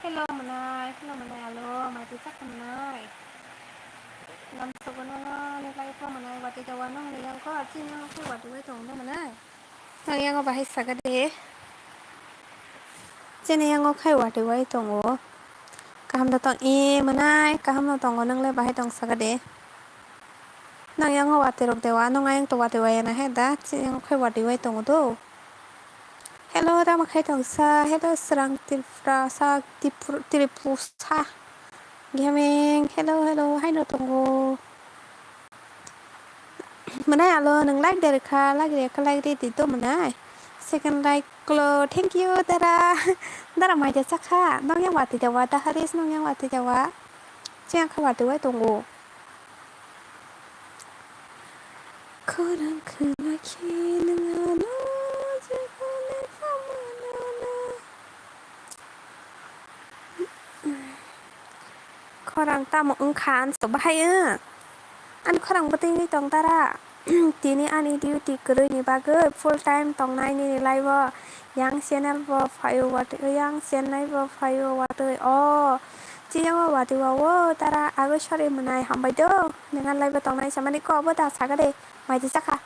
Hello Manai, hello Manai, alo, mai tu chắc Manai. Làm sao con nó lên lại không Manai, vậy thì nó liền có chi nó cứ vậy với tổng đó Manai. Nó liền có bahasa cái đấy. Trên này có khai vậy với tổng đó. Kaham da tong e Manai, kaham da tong nang le bahai tong saga de. Nang yang có vậy rồi dewa, nang yang to vậy vậy na hết đã, trên yang khai vậy với tổng đó. Hello, ta mà khai tong sa, hello serang tirfra sa tipu sa. Gaming, hello, hai nó tong Manai alo nang like dari ka like di to manai second like klo thank you dara mai ja sakha nong yang wati jawa ta haris nong yang wati jawa chiang kha wati wai tongo korang kena kini ngano jekone famanana korang ta mo engkan so bahaya an korang beting ni tong tara tini ani duty kerja ni bagus full time tong nai ni live yang channel bo fayo wat yang channel bo fayo wat oh chi yang wat wo tara ago sore menai hambai do dengan live tong nai samani ko bo ta saga de mai ti sakha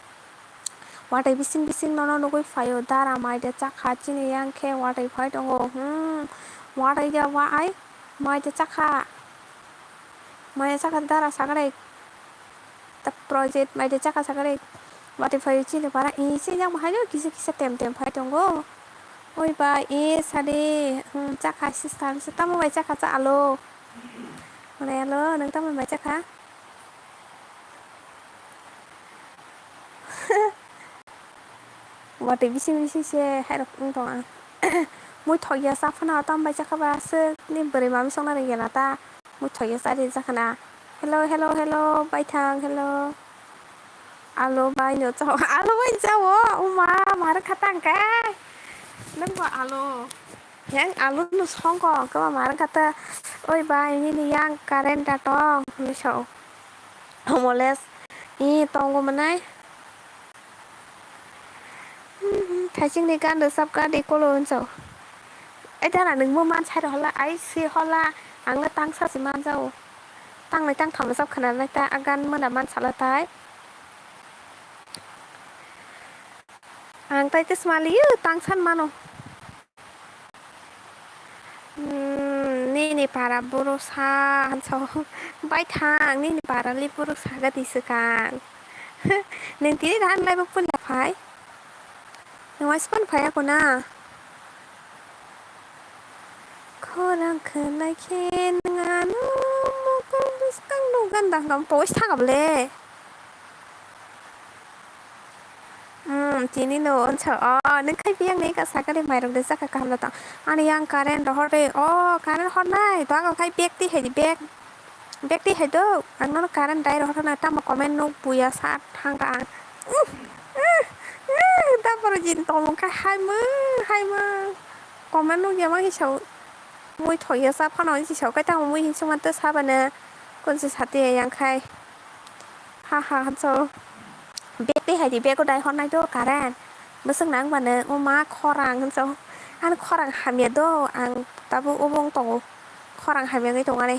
wat bising no goi fayo tara mai de sakha chini yang ke wat phai dong wat ja wa ai mai ti sakha tara saga de project mai de chaka sakare wati phai chi le para e se yang mahai kisi tem phai tongo oi ba e sade chaka sistan se tam mai chaka cha alo mane alo nang tam mai chaka wati bising se hai rok tong mui thoya sa phana tam mai chaka ba se ni bere ma mi song na re la ta mui thoya sa de chaka na hello bai thang hello alo bai no chao alo bai chao ma ra khatang ka nang wa alo yang alo no song ko ka ma ra khata oi bai ni yang karen ta tong ni chao homoles ni tong ko manai thai ching ni kan de sap ka de ko lon chao ai ta là nung mo man chai đó là ai si hola ang la tang sa si man chao tang này tang thom sap khana na ta agan man da man sala tai ang tay tes mali tang san mano ni para buruk sa so bai thang ni para li buruk sa ga ti sekang nen ti dan lai pun da phai no ai spon phai ko na korang kena ken ngano mo ko bis kang no ganda ngam po sa ga le tini no on chaoนึกใครเพียงนี้ก็สักก็ได้หมายถึงได้สักการละต่างอันนี้ยังการเรนรอเลยการเรนฮอตได้ตัวก็ใครเปียกที่เห็นเปียกที่เห็นดูอันนั้นการเรนได้รอเท่านั้นตั้งมาคอมเมนต์นุ๊กปุยศาสตร์ทางการตั้งประจินตรงกันให้มือคอมเมนต์นุ๊กยังไม่ให้เฉามุ้ยถอยศาสตร์พ่อน้อยที่เฉาก็ตั้งมุ้ยหินสมันเตอร์ซาบันเนี่ยคนศึกษาเตียยังใครฮ่าโซเบียกที่ให้ดีเบียกก็ได้ฮอนไนโดการันเมื่อสักนั้นวันนึงโอมาคอรังกันเจ้าอันคอรังหาเมียโดอันตาบุอุบงโตคอรังหาเมียไงตรงอะไร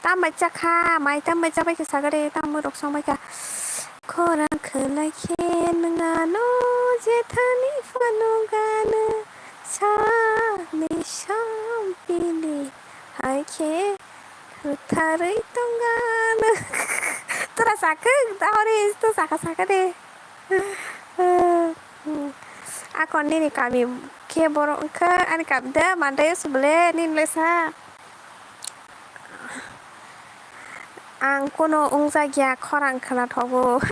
ตามไปจ้าค่ะไม่ตามไปจ้าไปกับสักอะไรตามมือดอกซองไปกับคอรังเคยเลยเขียนงานโนเจธานิฟันกันชาลิชามปีนีให้เคTarik tonggan. Terasa ke? Tahu tu saka deh. Aku ni kami ke borong ke ani kabda mandai sebelah ni lesa. Ang kono ungsa gya korang kena tahu.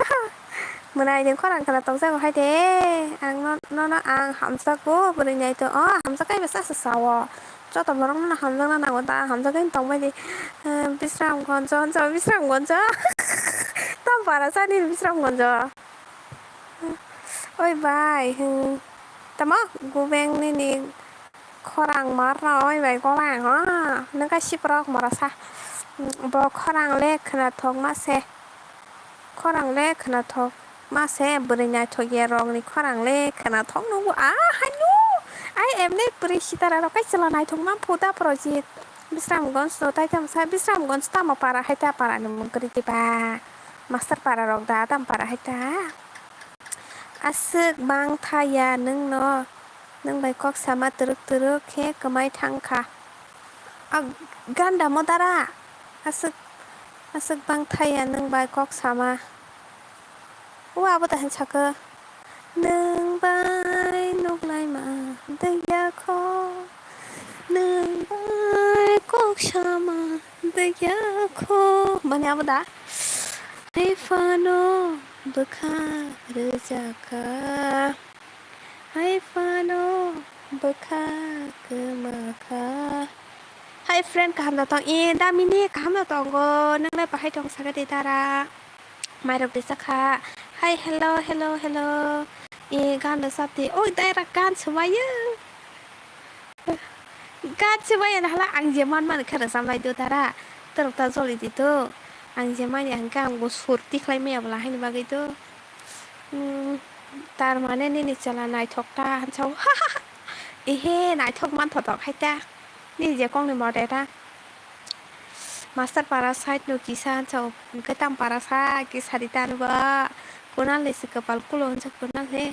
Menai jeung korang kena tahu saya hai deh. Ang no ang hamsa ko berinya itu. Hamsa kai biasa sesawa. cho tầm nó là hầm răng nào của ta hầm răng cái tổng vậy thì 비스랑 건져 비스랑 건져 tao bảo là sao đi 비스랑 건져 ôi bài tao mất cô ven nên đi Khorang maroi vậy có bạn á nó cái ship rock mà sa bo khorang le khna thong ma se khorang le khna thong ma se burinya thoye rong ni khorang le khna thong no hai nu ai em ne prishitara ro kai chala nai thong ma phuta project Bisramgons no tai tam sa Bisramgons tama para hai ta para ni mungkri ba master para rok da tam para hai ta asuk bang thaya nung no nung bai kok sama teruk he kamai thangkha ganda modara asuk bang thaya nung bai kok sama wa bata han chaka nung bai nok lai ma daya kho nung bai kok sama daya kho manya bada hai fano bekha rejaka hai fano bekha kemaka hai friend kaham da tong damini kaham da tong go nang le pahai tong sagati tara mai rok de sakha hai hello gan da sapti oi dai ra gan chwaye gan chwaye na hala ang je man khara samlai do tara terok ta joli di to ang je man yang kam go surti khlai me abla hai ni bagai to तार माने नि चला नायथक ta chau ehe naithok man thotok hai ta ni je kong ni morde ta master parasite no kisa chau ke tam parasite ki sarita no ba kunal le sikapal kulon cha kunal he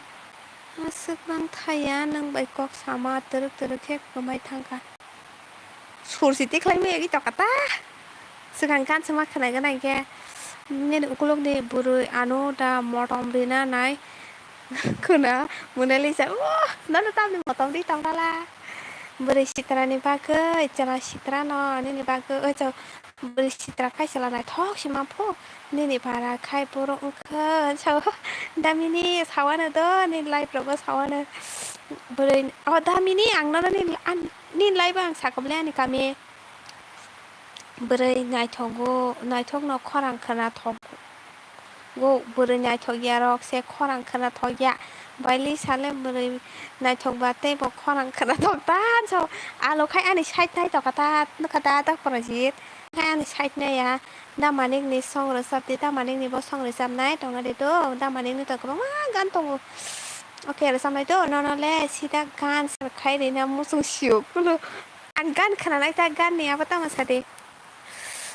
asuk bang thaya nang bai kok sama teruk he kamai thangka sursiti khlai me gi tokata sukan kan sama khnai ga nai ke ne ukulok ni burui ano da motom rina nai kuna munalisa nana tam ni motom di tam dala beri citra ni bagai cala citra no ni bagai chau beri citra kai cala nai thok si mampu ni para kai puro ke chau damini sawana do ni lai probo sawana beri damini ang no ni lai bang sakoble ni kami beri nai thok no khorang khana thok go beri nai thok yarok se khorang khana thok ya baili sale beri nai thok bate bo khorang khana thok ta chau alo khai ani site nai to kata ta project khai ani site nai ya da manik ni song resap da manik ni bo song resap nai tong na de to da manik ni to ko gan tong oke resap nai to no le sida gan khai re na musung siu kulo an gan khana nai ta gan ni apa ta masade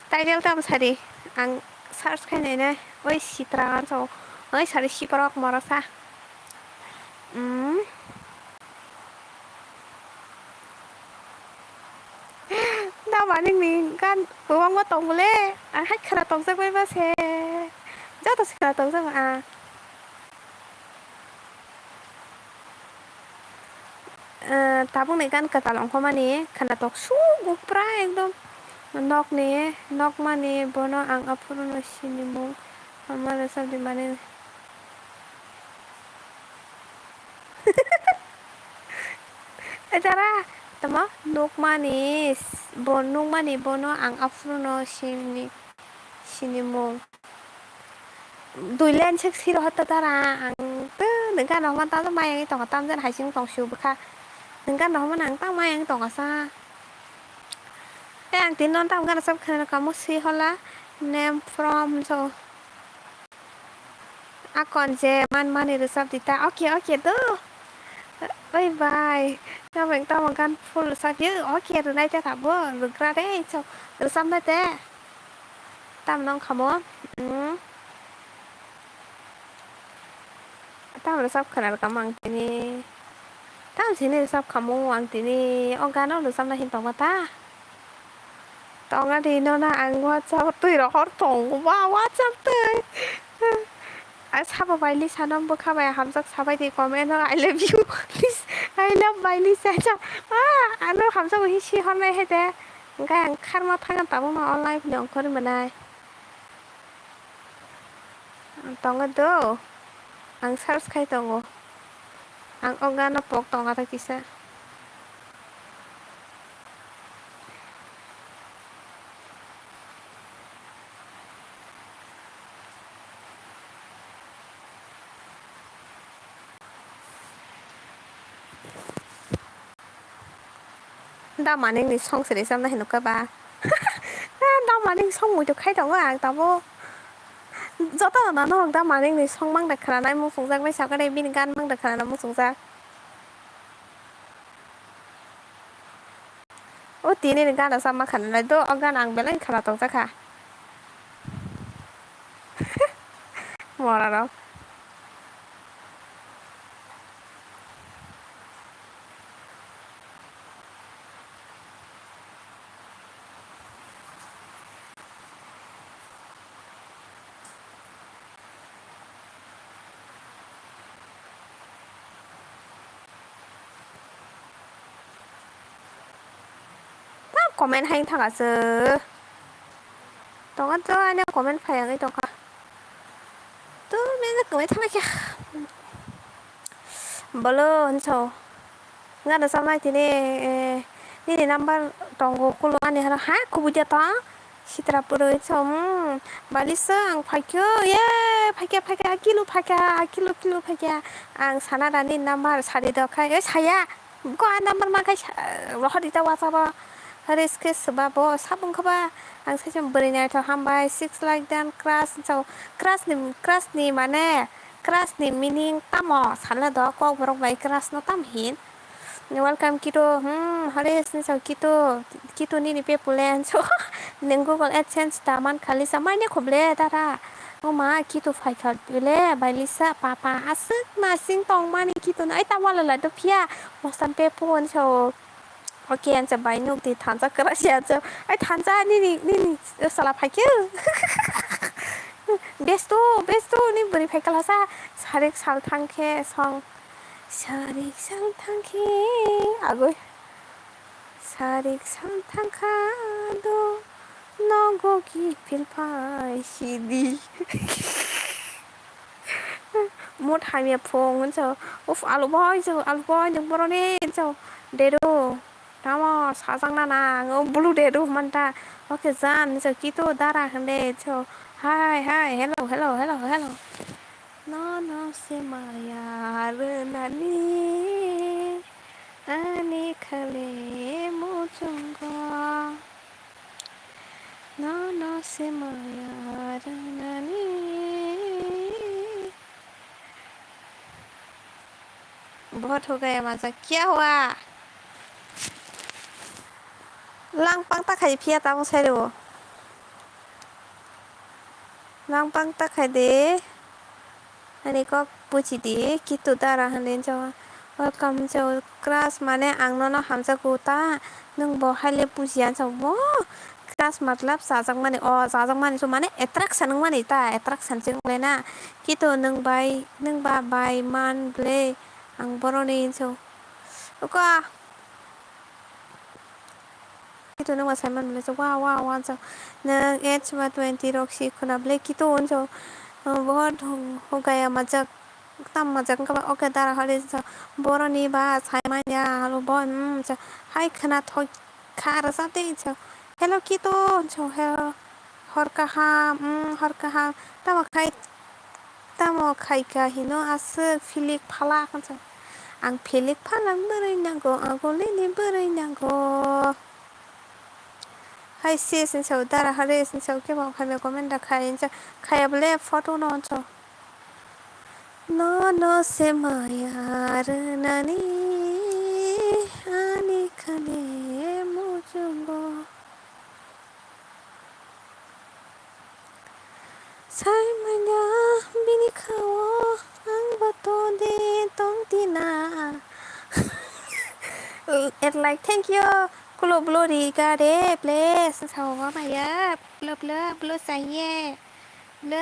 title ta masade ang search khai nai na oi sitra gan so oi sari siprok marasa da maning ni kan buang wa tong le hai khana tong sa ba se ja to khana tong sa tabung ni kan katalong ko mani khana tok su gupra ekdom nok mani bono ang apuro no sinimo amara sabdi mani Etara tama nok mani bono ang apuro no sinimo duilen sek siro hatta tara ang tu dengan no man ta mai ang tong tam jan hai sing tong su bkha dengan no man ang ta mai ang tong sa ang tin non tam gan sab khana kamu si hola name from so akon je man mani resap dita okay tu bye bye ta mình tao bằng gan full sa chứ okay rồi đây ta thả bơ rồi ra đấy so rồi xong đấy te tam non khamo tam resap khana kamang tini tam sini resap kamu ang tini organo resap na hin tong mata tong a di no na ang WhatsApp tui ro hot tong wa WhatsApp tui 사봐 Lisa 넘버 카바야 함석 사바이 comment I love you I love my Lisa anh nói 함석 hi시 hôm nay hay thế cái anh khăn mà thằng tao mà online video con mình này tao cái đó anh subscribe tao anh organ nó bọc tao cái kisa Da mà nên thì xong sẽ để xem nó hình cái bà. Da mà nên xong mùi được khai động à tao vô. Rõ tao là nó da mà nên thì xong mang đặc khả năng mua phùng giang với sao cái đây bên gan mang đặc khả năng mua phùng giang. Ô tí nên gan là sao mà khả năng này tôi gan ăn bé lên khả năng tổng ra khả. Mò là đó. Comment hay thằng à sơ. Tao ăn cho anh comment phải cái tao khả. Tôi nên là comment thằng kia. Balo anh sao. Nga da sama tini ni number tonggo kulo ani hara ha kubuja ta sitra puro som balisa ang phakyo ye phakya kilo phakya ang sana dani number sari da khai e saya ko a number ma khai rohadi ta wasa ba haris ke sba bo sabung khaba ang sejam berina ta hambai 6 like dan crash ni mane crash ni meaning tamo sala da ko borok bai crash no tam hin welcome Kito. Hari ini so Kito ni pe pulen so neng Google AdSense taman kali sama ni koble tara. Ma Kito fai kal pule balisa papa asik masing tong mani Kito na ai taman la do pia mosan pe pun so. Oke an sa bai nuk di tanza kerasya so ai tanza ni salah fai ke. Besto ni beri fai kalasa sarik sal tangke song 사릭 상탕해 아고 사릭 상탕카도 너고 깊일 파시디 một hai miệng phồng cho uf alu boy những bữa này cho dedo tamo 사장 나나 blue dedo manta oke zan cho kito dara hande cho hi hello no se 마야르나니 아니 칼레 모종가 no se 마야르나니 बहुत हो गया मजा क्या हुआ lang pang ta khai phia ta mo sai ro lang pang ta khai de ani ko puchi de kitu dara hanen jawa welcome jo class mane angno no hamja kuta nung bo haile pujian jo bo class matlab sajang mane so mane attraction mane ta attraction jeng le na kitu nung ba bai man ble ang boroni jo ko kitu nung assignment le jo wow jo nung h20 roxy khuna ble kitu on jo बहुत हो गया मजाक एकदम मजाक का okay दारा हले बरनी बा साइमाया हलो बन हाय खाना थो खार साथे छ हेलो कितो छ हेलो हर कहा तम खाय का हिनो आस फिलिक फाला छ आं फिलिक फालां बोरै नांगौ आगले नि बोरै नांगौ हाय sis and so dara haris and so ke ba khamya comment da khai khayable photo no cho no se mayar nani ani khane mujungo sai manya bini khawo ang bato de tong tina it like thank you Kulo blo đi ca đế ple sao có mày á blo saya blo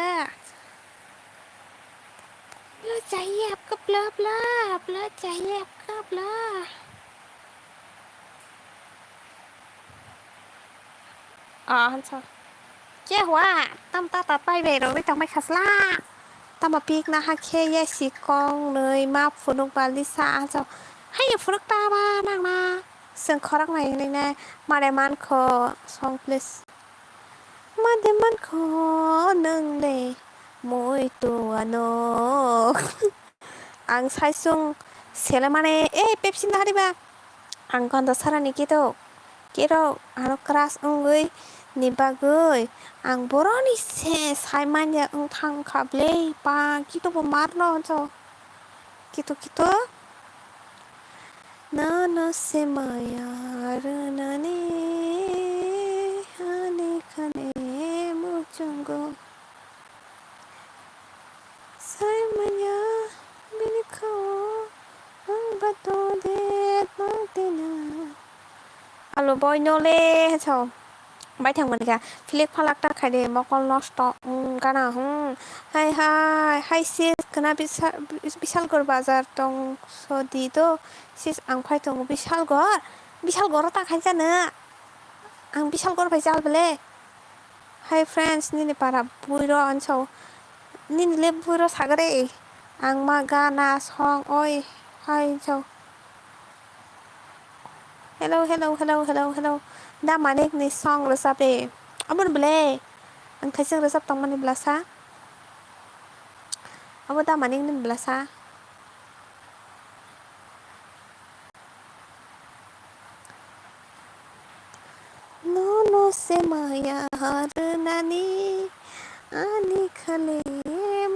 saya cấp blo saya cấp blo sao che hóa tâm ta tay về rồi với tao mày khát la tao mà pick na ha khe ye si con nơi mà phụ nữ balisa sao hay phụ nữ ta ba nàng naซึ่งขอรักไหนเลยนะมาได้มันขอสอง please มาได้มันขอหนึ่งเลยมวยตัวนกang sai sung sele mane 펩신 하리바 안 건다 사라니 기도 Kiro ano crush ongoi ni bagoi ang boroni se saimanya ong thang kable pa kito bo marno cho kito no se maya runane hane kane muchungo saimanya binikho ang bato de nong tina alo boy no le cho bài thằng mình kìa Philip 팔락다 카이데 먹을 너스터 가나 하이 하이 하이 시스 그나 비샬 걸 바जार 동 소디도 시스 앙파이 동 비샬 걸었다 괜찮아 앙 비샬 걸 바잘 블레 하이 프렌즈 니네 바라 부이로 안쳐 니네 랩 부이로 사그레 앙마 가나 성 오이 하이 저 hello đã mà này song rồi sao đây ông bê anh thấy xong rồi sắp tông mình belasa ông đã mà này belasa no se maya harunani ani khale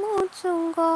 muchungo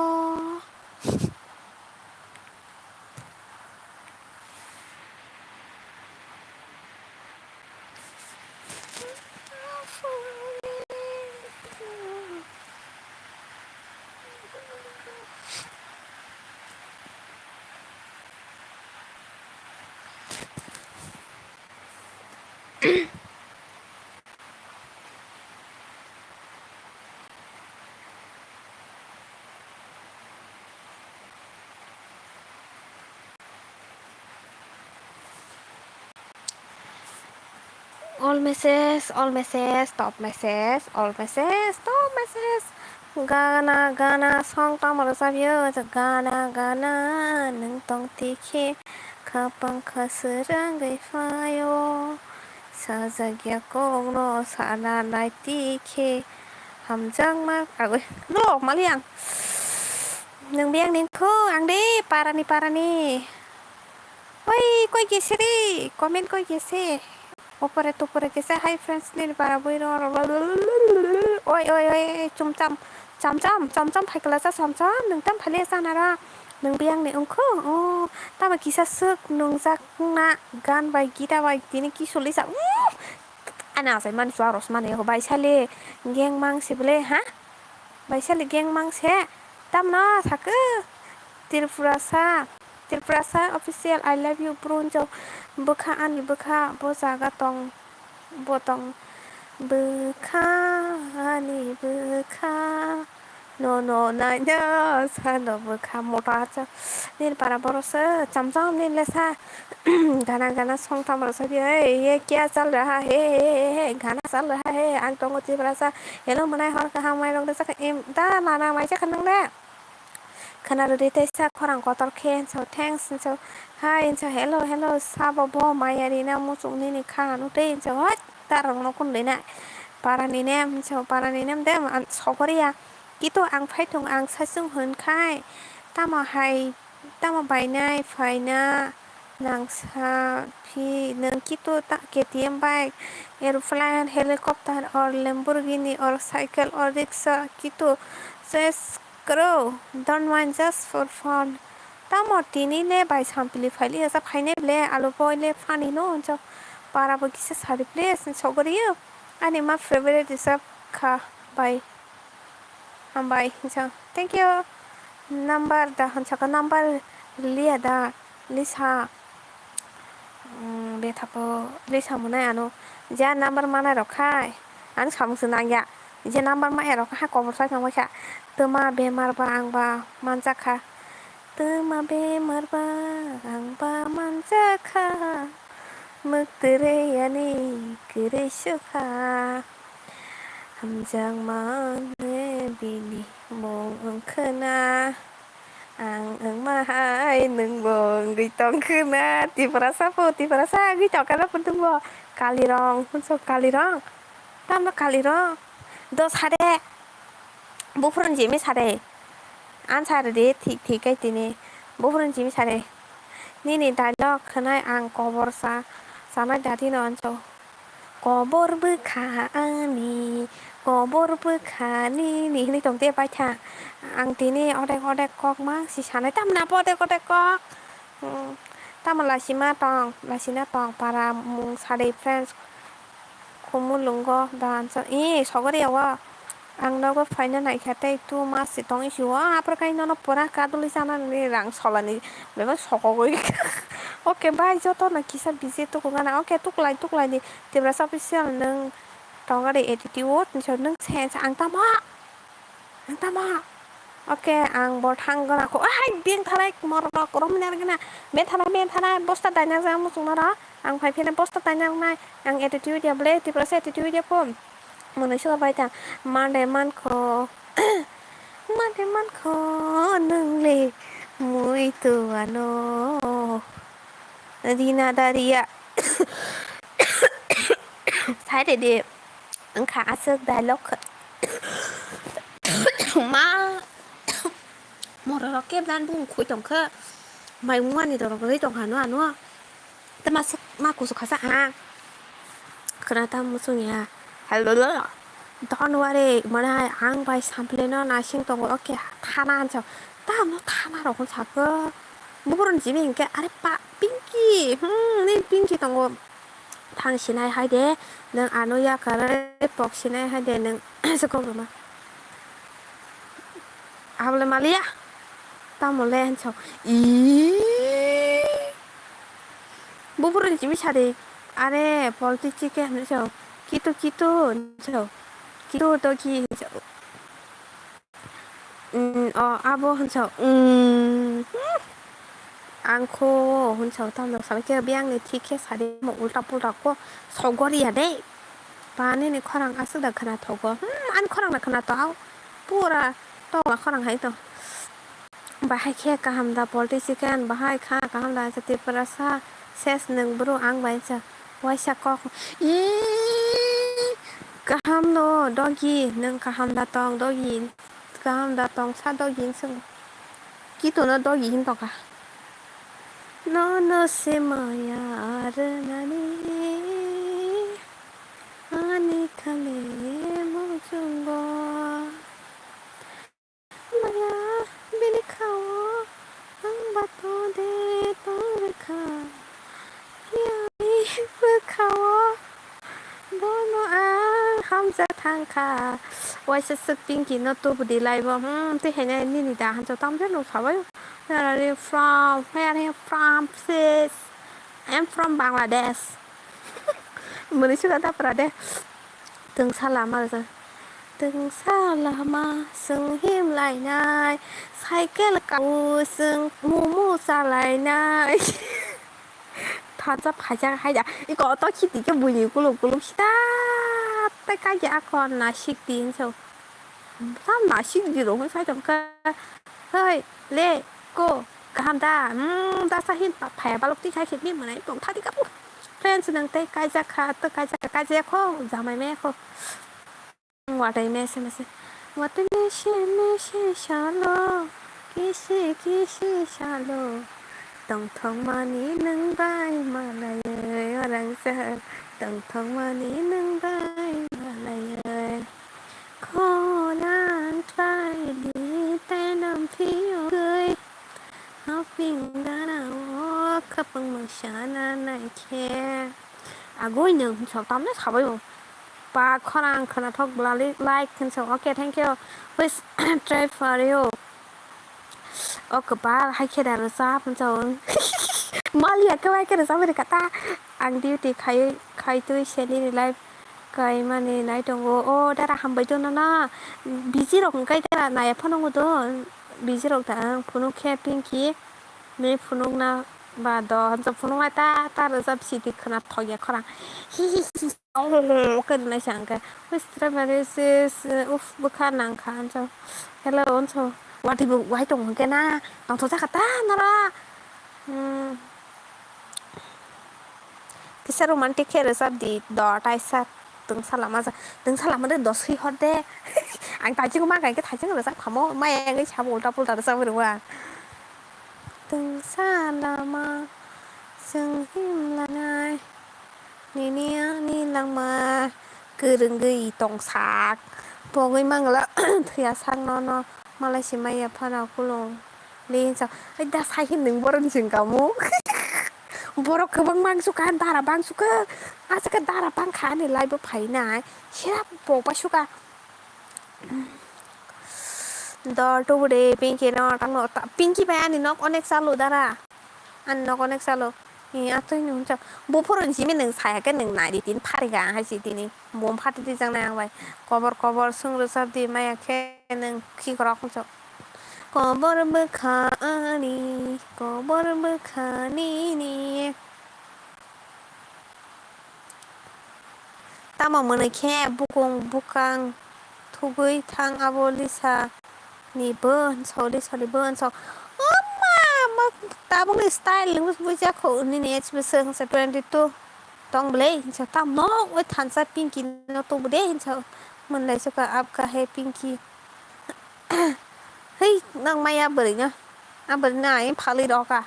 all messages stop message all message stop message Gana song tamar sabyo gana nung tong tikhe kapang khasrang gai fayo sajagya kong no sana nai tikhe hamjang mak agoi lo maliang nung biang ning ko ang di parani oi koi gesiri comment koi gese opore gese hi friends ni para buiro oi cham phaiklasa cham nung tam phale sanara nung biang ni ongko tama kisa suk nung zakna gan bai gita bai tini ki solisa ana sai man suaros mane ho bai sale geng mang sibele ha bai sale geng mang se tam na thak tirprasa official I love you bronjo bukha ani bukha bo jaga tong botong bukha ani bukha no na sano bukha mota cha nin para boros cham nin lesa गाना song tamar sa ये क्या चल रहा है गाना चल रहा है ang tong tirprasa hello manai hor ka hamai rong sa em da lana mai cha khanang le khana ro te sa khorang ko tor khen so thanks so hi so hello sabo bo mayari na mu chung ni kha nu te so hat tarong no kun le na para ni nem dem an sokoria kito ang phai thong ang sa sung hun khai tama hai tama bai nai phai na nang sa phi nang kito ta KTM bike aeroplane helicopter or Lamborghini or cycle or rickshaw kito says करो don't mind just for fun tamo tini le bai sampili phali asa phaine ble alu boile fani no हुन्छ para bo kise sari place sogoriyo ani my favorite is kha bai am bai हुन्छ thank you number da हुन्छ ka number liya da lisa bethapo lisa munai anu ja number mana rokhai an samsung ya je number ma ero ha kobor sa ngwa kha tuma bemar ba ang ba manjakha tuma bemar ba ang ba manjakha muktere yani kire shukha hamjang man bini mong khna ang ma hai nung bong gui tong khna tiprasa gui chokara putung bo kalirong hunso kalirong tam kalirong dos hade bufuran jemi sare an sare de ठीक kai tini bufuran jemi sare ni dialogue khanai ang kobor sa जानाय दादिनो आनसौ गबरबो खानि गबरबो खानि नि दं दे बायथा आं दिनै अदेक कक मा si sanay tam na po odek kok tam lasina tong para mung sadai friends kumulunggo dan sogori awa ang nago faina naikhatai tu mas sitong isu apra kai no pora kaduli sana ni rang solani beba sokogoi oke bye joto na kisa busy to kugana oke tuklai ni tibra official nang tongari attitude nang sense ang tama oke ang bor tanggana ko ai bing tharai morno korom ner gana ben thana bosta danya jang musungara ang phai phene bosta danya nai ang attitude ya ble tibra attitude ya pom Manusia baita mande man ko nung le muy tu ano Dina daria sai để đi ứng khá sức dialogue mà một đó kép đan bung cuối tổng khơ mày ngoan thì đó cái tổng hàn nó ta mà cố sức khá à 그러나 ता 무슨 야 할로로 Don't worry, mana ang bay sample no nashing tong oke thana ancho ta no thana ro kon sago 무부른 집이 인게 아래 삥기 네 삥기 tong 당신의 하이데 능 아노야 가를 복신의 하이데 능 스코그마 habla malia ta 몰래 한cho 이 무부른 집이 차리 아래 벌티치게 한cho 기토 한cho 기도 더기 아보 한쳐 않고 혼자 tamdo 살게 비앙네 티켓 사리 뭐 울다불다고 서거리야 돼 바네네 커랑 아스다 그나 더고 안 커랑 나 그나 또 뿌라 또 커랑 하이도 바하이 खे 가함다 politician 바하이 카 가함다 저티 프라사 세스 능브로 앙바이자 와이샤거 이 가함노 더기 능 가함다 똥 더기 가함다 똥 사더기 승 기도는 더기 힘더가 너너 세마야 아르나니 아니 칼레 모중거 마야 비니카오 앙바토데 또르카 야이 브카오 너너 함자 탕카 와이스 쓱빙기 너또 부디 라이브 때해냐 니니다 한저 땀들로 봐봐요 Where are you from? Where are you from, sis? I'm from Bangladesh. Malaysia kata Pradesh. Từng xa lama rồi. Từng xa lama sừng him lại này. Sai cái là cầu sừng mu xa lại này. Thật phải ra hay dạ. 이거 어떻게 되게 뭐니 꿀룩시다. 때까지 아까 나식 딘서. 사람 나식이로 회사 잠깐. hơi lê cô cảm ta sa hin phải ba lúc tí sai khiến mà này tổng thắt đi cấp lên sự năng tay cái ra khá tất cái ra khô giờ mày mẹ khô ngoài đây mẹ xem ngoài đây mẹ xem xa lô kí xa lô tổng thống mà ní nâng bay mà lại ơi đang sợ tổng thống mà ní nâng bay mà lại ơi cô đang trai đi tay nằm phía cười hopping đã nào khắp bằng màu sáng này kia gối nương sao tóm đấy sao vậy ba con khana thóc like can so okay thank you please try for you ba hay kia đã sao phân chồng Malia cái sao vậy cả ta anh duty khai tôi sẽ đi live cái mà này nói trong ô đã ham bây giờ nó busy rồi cái ta này phân ông đó busy rồi ta phân ông camping kia mấy phân ông na bà đó hắn phân ông ta rồi sắp xỉ thì khana thoi khana cái này chẳng cái with travelers bức khăn nàng khăn cho hello on cho qua thì bụng quay trồng cái na tao thôi ra ta nó ra kisah romantic ya resap di dot aisa từng salam ada dos hot deh anh tài chứ mà cái tài chứ resap kamu mày cái chả bol tapul tak resap berdua từng salam seng him lanai ni lang ma gै tongsak pogै mangla thैया sang no malai si maya phana kulung le sa da sai hin nों boroni जोंगामु बर' गोबां बांसुखा दारा बांसुखो आजका दारा बांखा नि लाइबो फाइनाय सेरा बबा सुका दर तो bude pinky no tangno pinky ba ani nok onek salu dara an nok onek salu ni atoi nung cha bo foron si nों sayaken nों nai din phariga ha si dini bom phati di jang nang bai kobor sungro sardi maya khe nों khi krok so kobor bekhani ni tama mone khe bukung bukang thugui thang abo lisa ni bon so lisa ni bon so ma tabung ni style lung bu ja kho ni ne sung sa 22 tong ble so tam no oi than sa pinky no to bude so mon lai so ka ap ka he pinky hey nang maya bari na bari na ai phali ro ka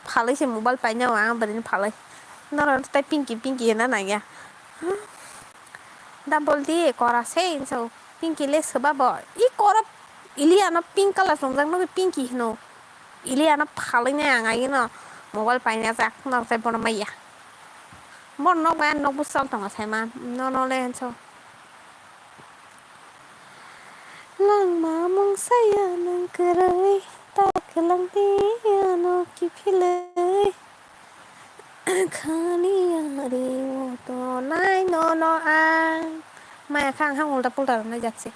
phali se mobile pai na wa bari phali no ta pinky na na ya double D kora sei so pinky le soba bo I kora iliana pink color songjang no pinky no iliana phali na ngai no mobile pai na jak no sai bon maya mon no ban no bu song tong sai man no le so lang ma mong saya nang kerai ta kelang ti no ki philei khani ari to nai no an maya khang hang ulta pulta na jaচ্ছে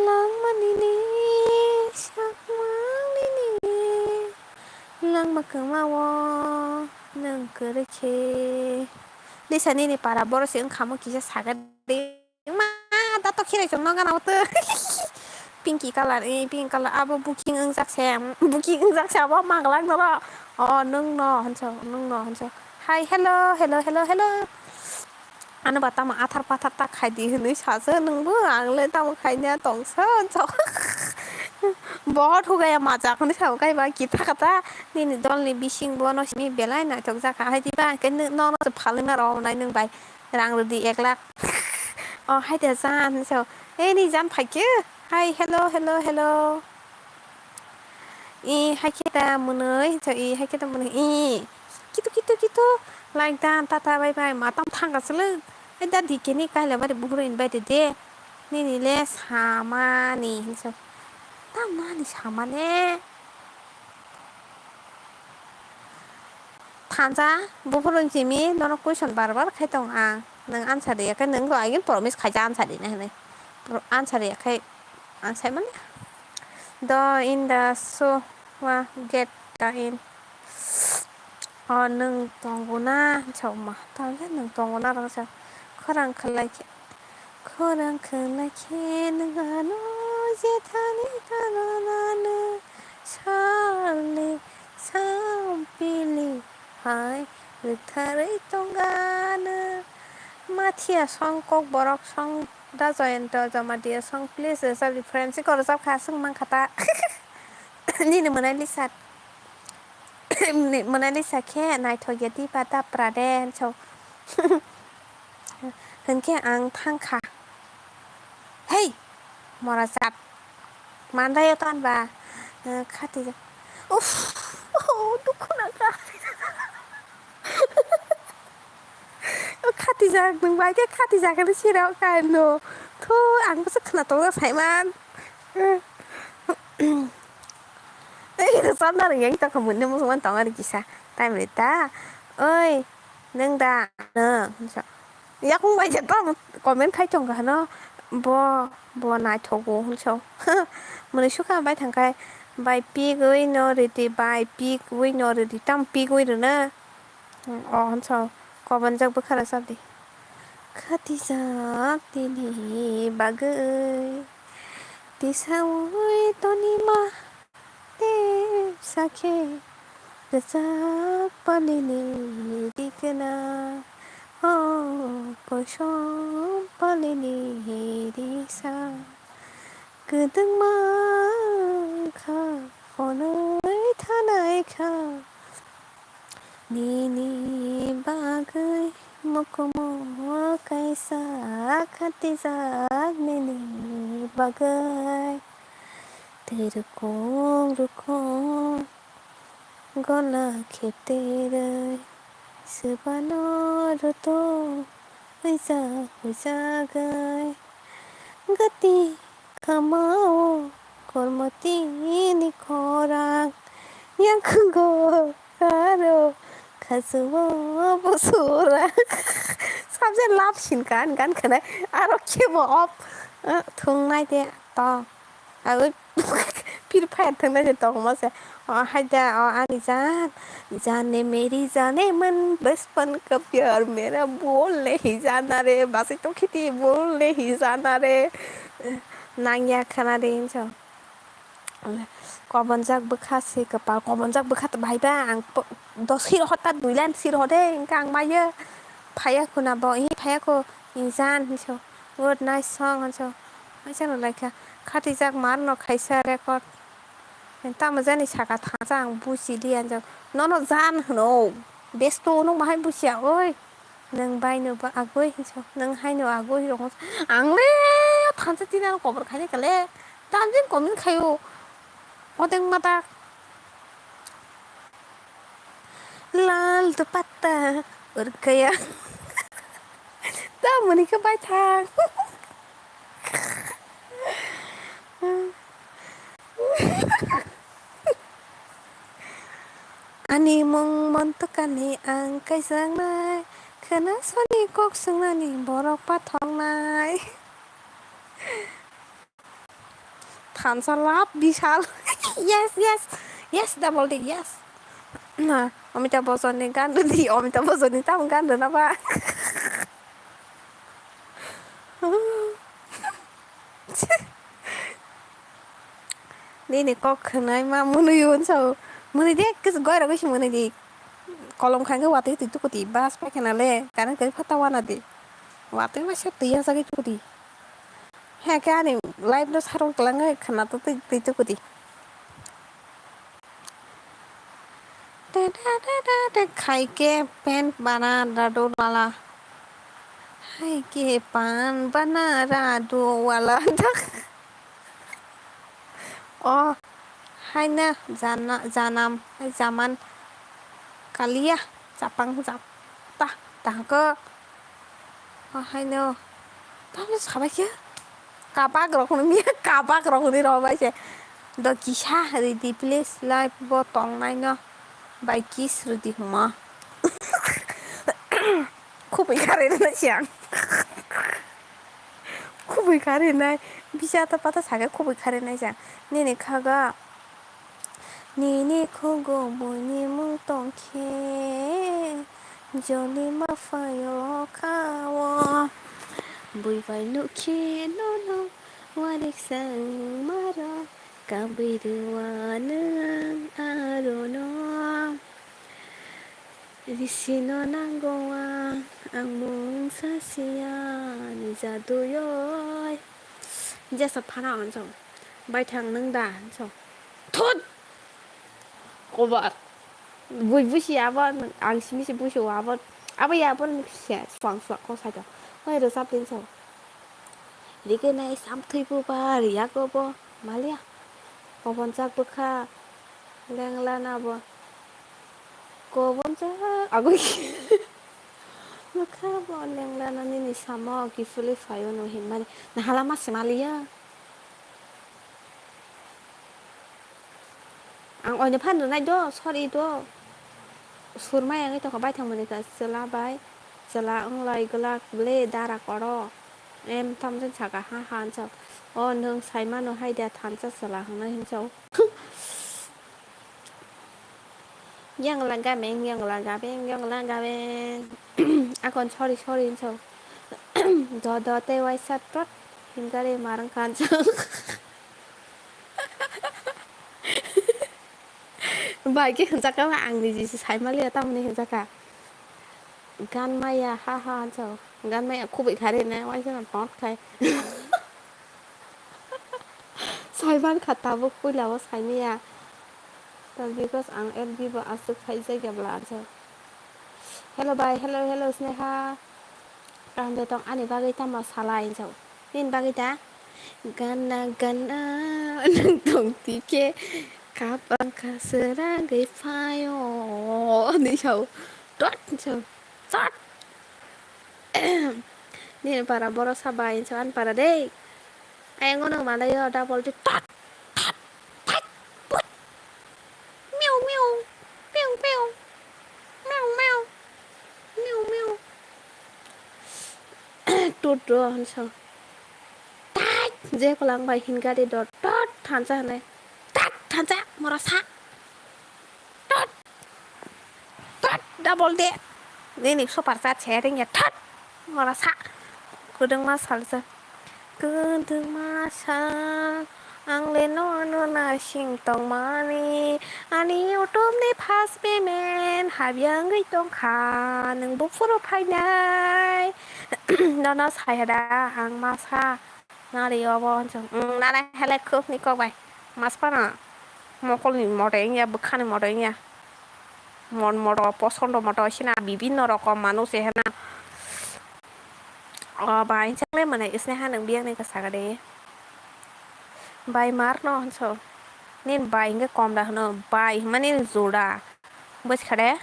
lang manini sak manini lang makamawo nang kereche Lisa nini para boros yung kamu kisah sagat ma dato kira jong no gana wate pinky color pink color abo booking ang jaksem ba manglang no nung no hanso hi hello ano ba tama athar pathar ta khai di hnu saso nungbo angle tama khai nya tong so बहुत हो गया मजा खने साव kai ba kita kata ni dol ni bising bo no sini belai na tok jaka hai di ba cái no no phali na ro nai nung bai rang di 1 lakh hai de jan so ni jan phai ke hi hello hai kita munoi so hai kita munoi kitu like dan tata bye ma tam thang ga sele da di ke ni kai le ba de buru in bai de ni le sama ni so tam na ni sama ne thansa bufuron jimi no question barbar khai tong ang nang answer de ka nang go agin promise khai ja answer de ne answer de khai answer man the in the so wa get the in nang tonguna choma ta ya nang tonguna rang sa khorang khalai nang ano je thani kana charli sampili hai rithari tongana mathia song kok borok song da joyento jamadia song please sa reference ko sab kha sung mang khata ni ne manai lisat manai lisa khe nai thogeti pata praden so hengke ang thangkha hey morasat mandai tan ba khati uff dukuna ka khati jak nung bai ke khati jak ni sirao kai no tho ang ko sa to sai man cái sao nó là những tao không muốn nó muốn tao ăn gì sao tay người ta ơi nâng đà nè giác không phải tao comment khai chồng cả nó bo nai thogo không sao mình suy khá bài thằng cái bài pi gửi nó rồi thì bài pi gửi nó rồi thì tam pi gửi rồi nè không sao có vấn đề bất khả sao đi khati giác đi đi bà gửi đi sao ơi tôi đi mà sakhe desak palini dikena koshom palini disa kedeng ma kha khonai thanai kha ni bagai Muka-muka kaisa khati giác nini bagai Terukung-rukung Gola kheptere Sebano ruto Huiza gai Gati kamao Kormoti ni korang Yang kunggo karo 가슴 부수라 삼세 랍신 간 그네 아로키 뭐 동나이데 또 아우 피르파야 동나이데 또 뭐세 हायदा आनी जान ने मेरी जाने मन बचपन का प्यार मेरा बोल नहीं जाना रे बासे तो खिती बोल नहीं जाना रे नांगिया खाना रे इंचो कबनजाक बोखासे कपाल कबनजाक बोखात भाइबा आं दसिर हता दुइलान सिर हदे इंका आं मायो फायाखौ नाबो इ फायाखौ इंजान हिसो गुड नाइस सं हनसो हाइसा लाइका खातिजाक मार न खाइसा रेकर्ड ताम जानि साका थाजा आं बुजिलि आंजों न जान होनो बेस्थ नों बाहाय बुजिया ओइ नों बायनोबा आगै हिसो नों हायनो आगै हिरो आंले थांजा दिना खबर खाने कले तामजिन कमिन खायो 어댕 마다 लाल दुपट्टा urkaya ta muni ka bai thang ani mong montukani ang kaisang nai khana soni kok sungnani borok pa thongnai thansa lab bishal yes double d yes না অমিতাভ বচ্চনের গান দি অমিতাভ বচ্চনের তাম গান নাবা Nini kok kenai ma munu yun so munu dia kes goi ra goi munu di kolom khang wate tu ko ti bas pa kenale karena kai fatawa na di wate ma se tiya sa tu di ha ka ni live no sarong klang khana to tu ko di खाई के PAN बना Rado वाला खाई के पान बना Rado वाला hai na janam zaman kalia japang japta tangko hai no tamu sabai ke kabak rokuni mi kabak rokuni robai se do kisah di place live bo tong nai no by kiss rudi huma খুবই কারে না siang খুবই কারে নাই বিজাতা পাতা সাগে খুবই কারে নাই siang nene khaga nene khogo boni mung tongkhe joli ma fayo kawo bui vai nu khe no no warik sang mara kabirwana arono Risino nanggoa ang mong sasiyan jaduyoy jasa phana anso bai thang nang da anso thut kobar bui busi aba ang simi si busi aba aba ya bon sia swang swak ko sa jo oi ro sap tin so dike nai sam thui pu ba riya ko bo malia kobon jak bukha lengla na bo kobon jak agoi Maka boleh lana ni sama kifuli fayo no himani na halama semalia ang oi pan nai do sorry do surma yang itu kabai thang mani ka sela bai sela ang lai gala ble dara koro em tam chen chaka ha han chao o nung sai ma no hai da than cha sela hang na hin chao yang langa men akon sorry so do te wai sat trot hingare marang kan chao bài cái hình các bạn thì sai mà lia tâm này hình cả gan mày à ha ha chào gan mày à khu bị khai đến này quay cho làm tốt khai sai ban khát tao vô cuối là vô sai mày à because ang LB vô asuk khai dây gặp lại chào hello bye hello Sneha Ramde tong ani bagay ta masalain so nin bagay ta gana nang tong tike kapang kaserang gay fayo ni so dot so dot ni para boro sabain so an para dei ay ngono malayo double di tot meow meow meow meow meow meow meow meow tut do so je kolang bai hinga de dot tot thansa ne tat thansa morasa tot tot double de ni so parsa sharing ya tot morasa kudeng masal sa kudeng masa ang leno no na sing tong mani ani youtube ni pas be men habyang gei tong kha nang bu furo phai nai no no sai da ang masa na đi vào trong na này hay là cướp ní coi vậy mas pa na mo kol ni mo re nya bukha ni mo re nya mon mo ro posondo mo to sina bibinno rokom মানুষ এখানে bài chắc lên mà này isne ha nang biang này ka saga de bài mar no so nên bài cái com da no bài mane जोड़ा बस खड़े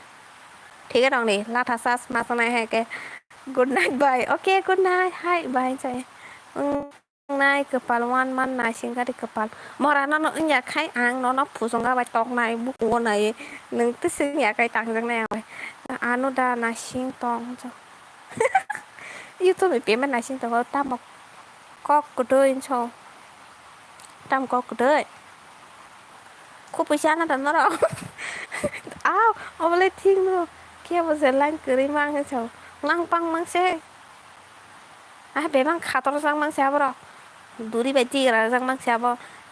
ठीक है रंग ने लाथा सास मासना है के good night bye okay good night hi bye चाहे nay kepal wan man nai singa di kepal mora nó nhà khai ang nó phụ song ga bai tok nai bu ko nai nang tu sing ya kai tang jang nai anu da na sing tong cho youtube pe man na sing tong ta mok kok ko doi cho tam kok ko doi khu pu cha na dan nó ao ao le thing no kia bo se lang kri mang he cho lang pang mang se be mang khator sang mang se bro दूरी बायदि राजां मानसियाबो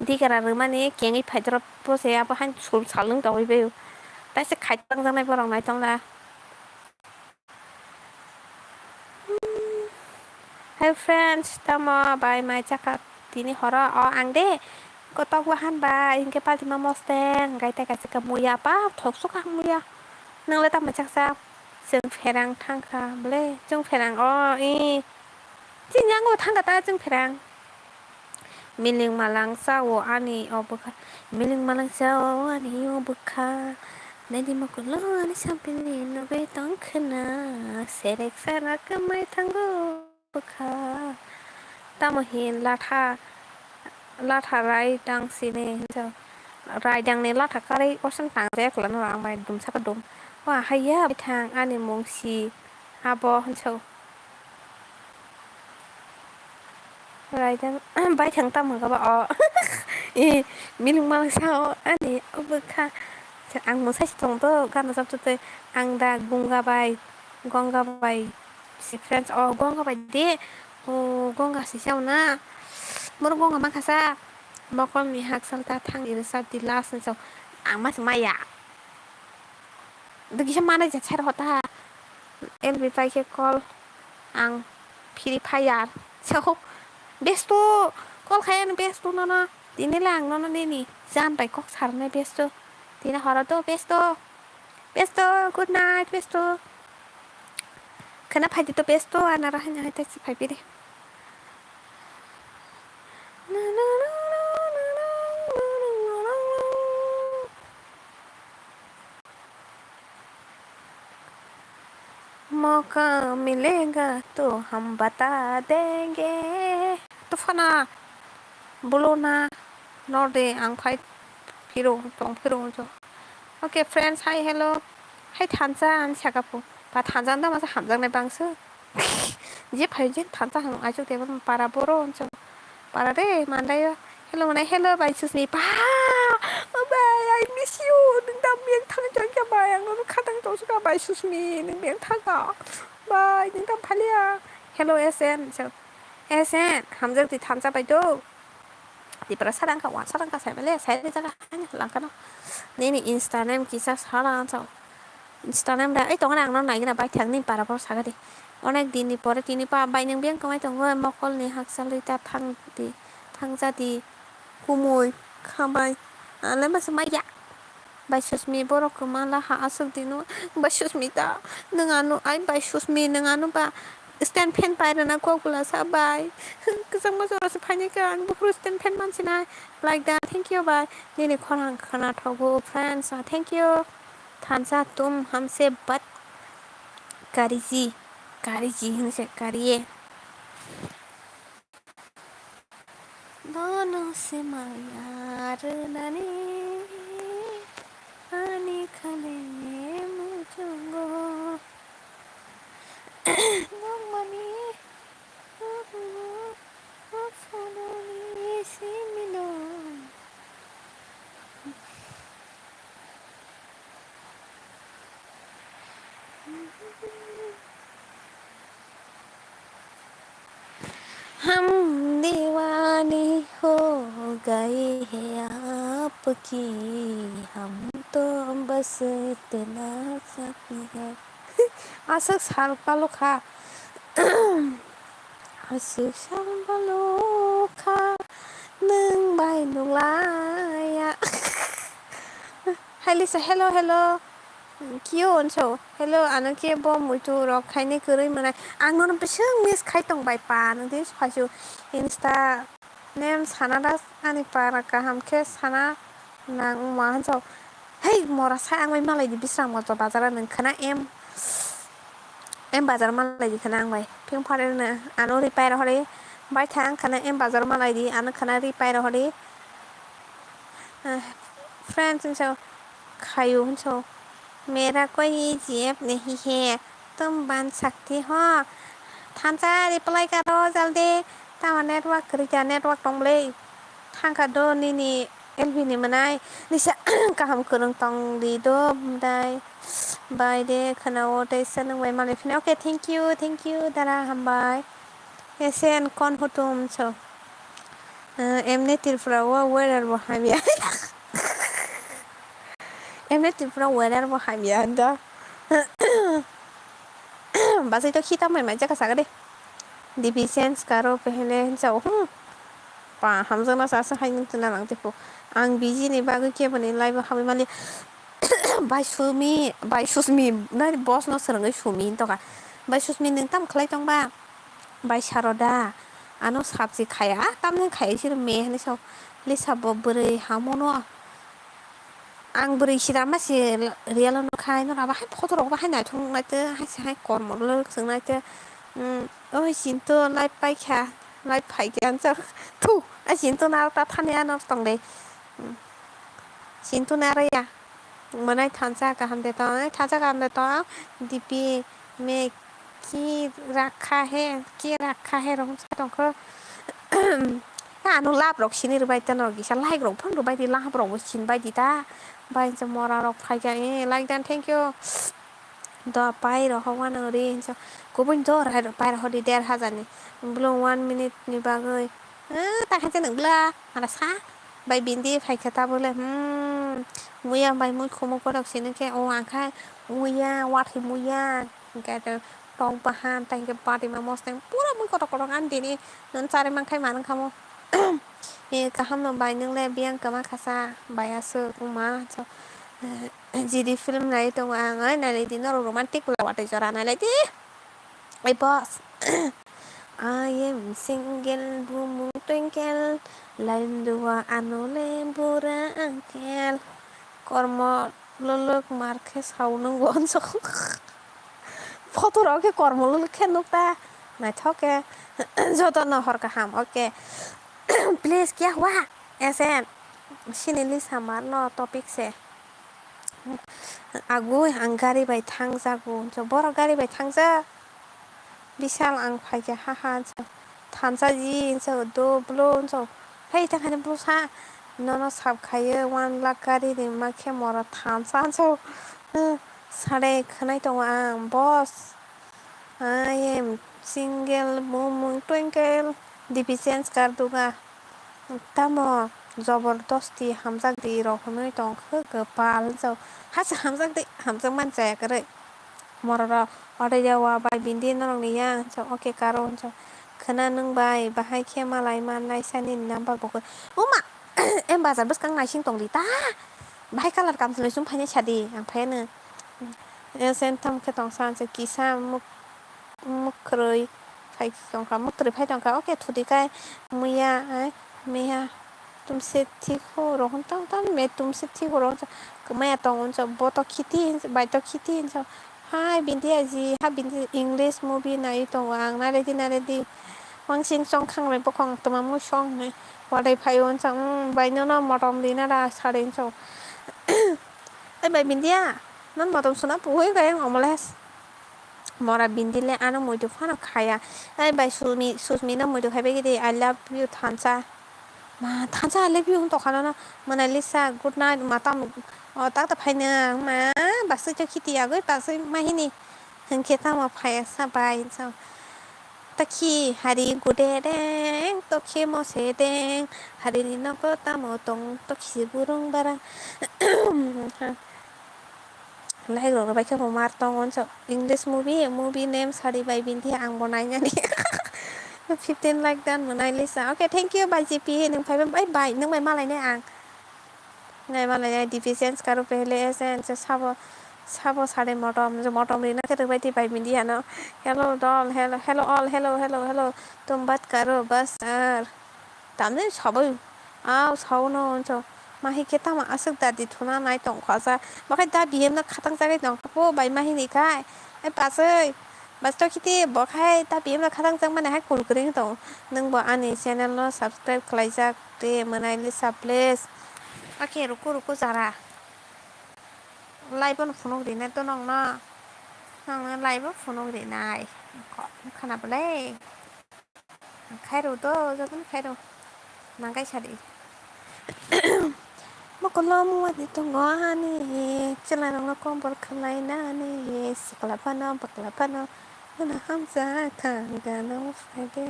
दिगारानो माने केङै फाइद्रब बसेयाबो हान sul salung दावैबो दासे खाइतां जानाय बरं नायतांला Hi friends tama by my chaka tini hora o ang de ko to wahan ba in ke pa ti mosteng gai ta ka se ka muya pa thok su ka muya nang le ta ma chak sa seng pherang thang kha ble chung pherang o i jing yang go thang ka ta chung pherang miling malang sawo ani obuka miling malang sawo ani obuka nadi makulo ani sampini no be tong khna serek sara kamai thango buka tamohin latha rai dang sine jo rai dang ne latha kare osan tang je klan rang bai dum sa dum wa hayaไปทางani mongsi abo hancho rai dang bai thang tam ga ba o miling malang sao ani obuka ang mo sa tong to kan sa tu ang da gonga bai si friends gonga bai de gonga si sao na mor gonga makasa mokol mi hak salta thang ir sa di las so ang mas maya de kisah mana je cher hota LB pai ke call ang phiri phayar so besto call khayan besto na dine lang no ni jan bai kok sar ne besto dine hora to besto good night besto kana phai to besto ana rahanya hata si phai pire मौका मिलेगा तो हम बता देंगे तो फना बोलो ना नोडे आं फाइट फिरो जो okay friends hi hello hi थानजा आं सागापु बा थानजा दा मासा हामजांनाय बांसो जे फाइजे थानजा हां आजो देबो पारा बरो जो पारा दे मानदायो हेलो ना हेलो बाय सुसनि बा बाय आई मिस यू नों दा बें थांजों जा बाय आं नो खातां दसगा बाय सुसनि नों बें थागा बाय नों दा फालिया हेलो एसएन जो एसएन हामजां दि थानजा बायदो di para sarang ka wan sarang ka sai mele sai de jaga lang kana ni instagram kisa sara so instagram da ai tong nang no nai na bai thang ni para por saga di onek din ni pore tini pa bai nang biang kamai tong mokol ni hak salita thang ja di kumoi khamai ale ma sama ya By susmi borok malah ha asuk dinu by susmi ta nenganu ai by susmi nenganu ba stand fan paira na ko kula sa by kesang mo sora sephane kan bukru stand fan mansina like that. Thank you bye nini khorang khana thogo friends. Thank you thansa tum हमसे बात कारीजी हमसे करिए दोनों से मायार नने आने खले मुझको नमनी फुलोनी से मिलो हम दीवाने हो गए हैं आपकी हम तो बस इतना चाहते हैं आसक सालपालुखा आसक सालपालुखा नों बाय नंलाया Hi Lisa, hello. Kyo onso. Hello, ano kia bo mutu ro kaine kurui mana. Ang non pesung miss kai tong bai pa nang dis phasu Insta name sanada ani para ka ham ke sana nang ma hanso. Hey, mora sa ang mai malai di bisang mo to bazara nang kana em bazar malai di kana ang bai. Ping phare na ano repair hore. Bai thang kana em bazar malai di ano kana repair hore. Friends so खायो हुन्छ मेरा कोई जेब नहीं है तुम बन सकती हो थांजा रिप्लाई करो जल्दी तामा नेटवर्क रिजा नेटवर्क दंलै थांखा दो निनि एलबी नि मनाय निसा गाहाम खोरों तं लिदो दाय बाय दे खोनाव दे सनंबाय माने फिना ओके थैंक यू दारा हामबाय एसेन कौन हो तुम सो एमने तिरफ्राव वेरार बहाबिया Em तिरफ्रा वेरार बहाबिया दा बाजै तो खीता मैं जगह सागरे डिफिसेंस करो पहले जाओ पा हमजना सासे हाइन तना लांगतेखौ आं बिजिनि बागै केबनि लाइभ हाबै माले बाय सुसमि ना बस न सोरङै सुमि तका बाय सुसमि नों ताम खलाय तंबा बाय सारदा आनो साबजि खाया तामने खाय सिर मे हने साव लिसा बबरै हामनो आं बोरै सिरा मासि रियाल नखाय न राबा हाय फटरक बाहाय ना थंनायते हाय कर्मल सोंनायते ओइ सिनतो लाइभ पाइखा लाइभ फाइगान ज थु आ सिनतो ना ता थानाया न तंदे सिनतो ना रया मनाय थांजा गाहाम देता दीपी में की रखा है रंग तंखो आनो लाब्रक सिनि रबायता न गिसा लाइग्रक फन रबायदि लाब्रक सिन बायदि दा बाय ज मरा रक फाइगा लाइक दान थैंक यू द पाइ रहवान ओरि गुबुन द राय पाइ रहदि 1,500 नि ब्लो 1 मिनिट नि बागै ताखासे नंब्ला मारा सा बाय बिन्दि फाइखता बोले मुया बाय मुइ खमो पडक सिने के ओ आंखा मुया वाथि मुया गाता tong pahan tang ke party ma mos tang pura mun kotok kotok an dini non sare mang khai manang khamo e kaham no bai nang le biang kama khasa bayasu kuma so jidi film nai to ang ai nai di no romantic la wate jara nai le di ai boss I am single boom twinkle lain dua anole bura angkel kormo lolok marke saunung gonso फटोराव K Carmel खेनुकता मैं थके जो नहर का हम okay please क्या हुआ ऐसे सिनेली सामार न टॉपिक से आगु आं गारि बाय थांग जागु जो बर गारि बाय थांग जा बिशाल आं फाइगे हाहा थानसा जी जो दो ब्लो जो हे थाखाने ब्लसा न साब खायो 1 लाख गारि नि मा केमरा थानसा जो साडे खोनाय दं आं बस I am single boom twinkle डिफिसेंस कर दूंगा तमो जबरदस्ती हमजाक दी रखनै दंखो गोपाल जो हास हमजाक दी हमजाक मान जाया करे मररा अडे जावा बाय बिन्दि नरंनिया जो ओके कारो जो खोना नों बाय बाहाय खेमालाय मान नायसानि नाम्बार बको ओमा एम बाजार बस कां नायसिं दंदि ता Bahai kalar kam sele sum phane chadi ang phane sen tam ke tong san se kisa mukroi phai tong ka mukroi phai tong ka okay thudi kai muya meya तुमसे ठीक हो रहो मैं तुमसे ठीक हो रहा हूँ मैं तो वो तो खीती बाई तो खीती हाय बिंदी जी हा बिंदी इंग्लिश मूवी नहीं तो वांग ना रेडी वांग सिंग सॉन्ग खांग में पकंग तो मामू सॉन्ग में वादे फाई वन संग बाई नो ना मटम लीना रा सारे सो ए बाई बिंदिया नन मटम सुना पुहे गए ओमलेस मरा बिंदिले आनो मुझे फाना खाया ए बाई सुमी ना मुझे खाबे गिदी I love you थांसा 마 타자 레뷰 또 가나나 모나리사 굿나잇 마tam 따다 파이나 마 바스 저 키티야 그 바스 마히니 흔케타 마 파야사 바이 저 딱히 하리 구데랭 또 키모세댕 하리니 너거 따모동 또 키부릉 바라 lại rồi bài cho mà tông on English movie name sari by binti ang bonainya ni 15 like that Mona Lisa okay thank you by GP nung phải bye bye nung mày malay này ang ngày malay này deficiency karo pehle esen sabo sare motom ri na ke bai ti bai bindi ano hello doll hello tum bat karo bas ar tamne sabai sauno cho mahi kita ma asuk dadi thuna nai tong khasa bakai da biem na khatang jagai tong po bai mahi ni kai ai pasai bas to kiti bokai da biem na khatang jang mane hai kul kring tong nung bo ani channel no subscribe khlaijak te manai lisa please okay ruku jara live on phone ri na to nong na nong live on phone ri nai khana bale khai ro to jotun khai ro nangkai sari Makolom wat itu ngohani celana ngokong berkelai nani sekelapano Una hamza kan gano fage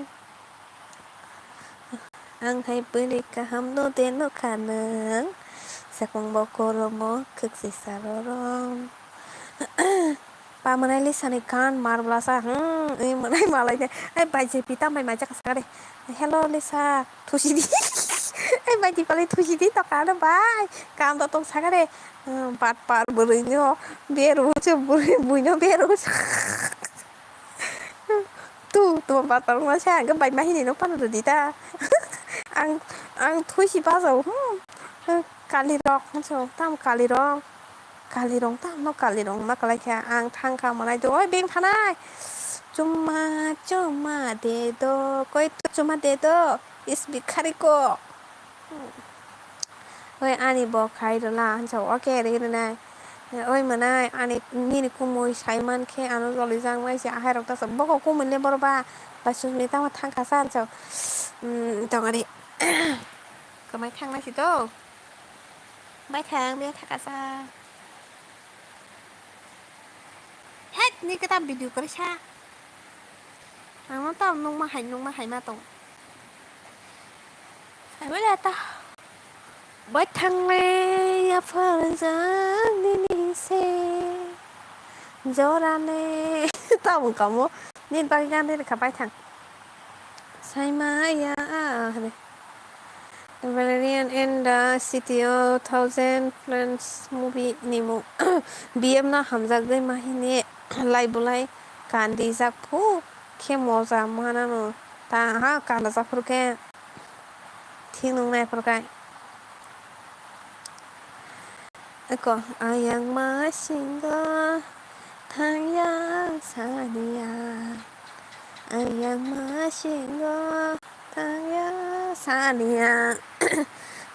ang hay beli kaham no deno kanang sakong bokoro mo keksi sarorong pa manai lisani kan marblasa manai malai ai baje pita mai maja kasare hello lisa thusi ai mai di pale thusi di to kana bai kam to tong sagare par burinyo beru che buinyo beru tu pat par ma sa ga bai mai ni no pan di ta ang thusi ba zo kalirok so tam kalirong tam no kalirong ma kalai kha ang thang kha manai do oi beng thanai cuma dedo koi tu cuma dedo is bikari ko oi ani bo khai do la so okay ri na oi manai ani ni kumoi saiman khe ano joli jang mai ja hai rok ta so bo ko mun le bor ba basu mi ta ma thang kha san so tong ari kamai thang na si to bai thang me thaka sa hết ni cái tam video có xa nó tao nung ma hay ma tông phải mới là tao bớt thằng này phơi giang đi đi xe gió ra nè tao một cậu mua nên bao gan đây là cả bài thằng say mai ya này The Valerian and the City of Thousand Friends movie Nemo BM na hamzak dai mahine lai bulai kandi jak phu khe moza mana no ta ha kala jak phu ke thing nung nai phu kai ko ayang ma singa thang yang sania ayang ma singa thang yang sania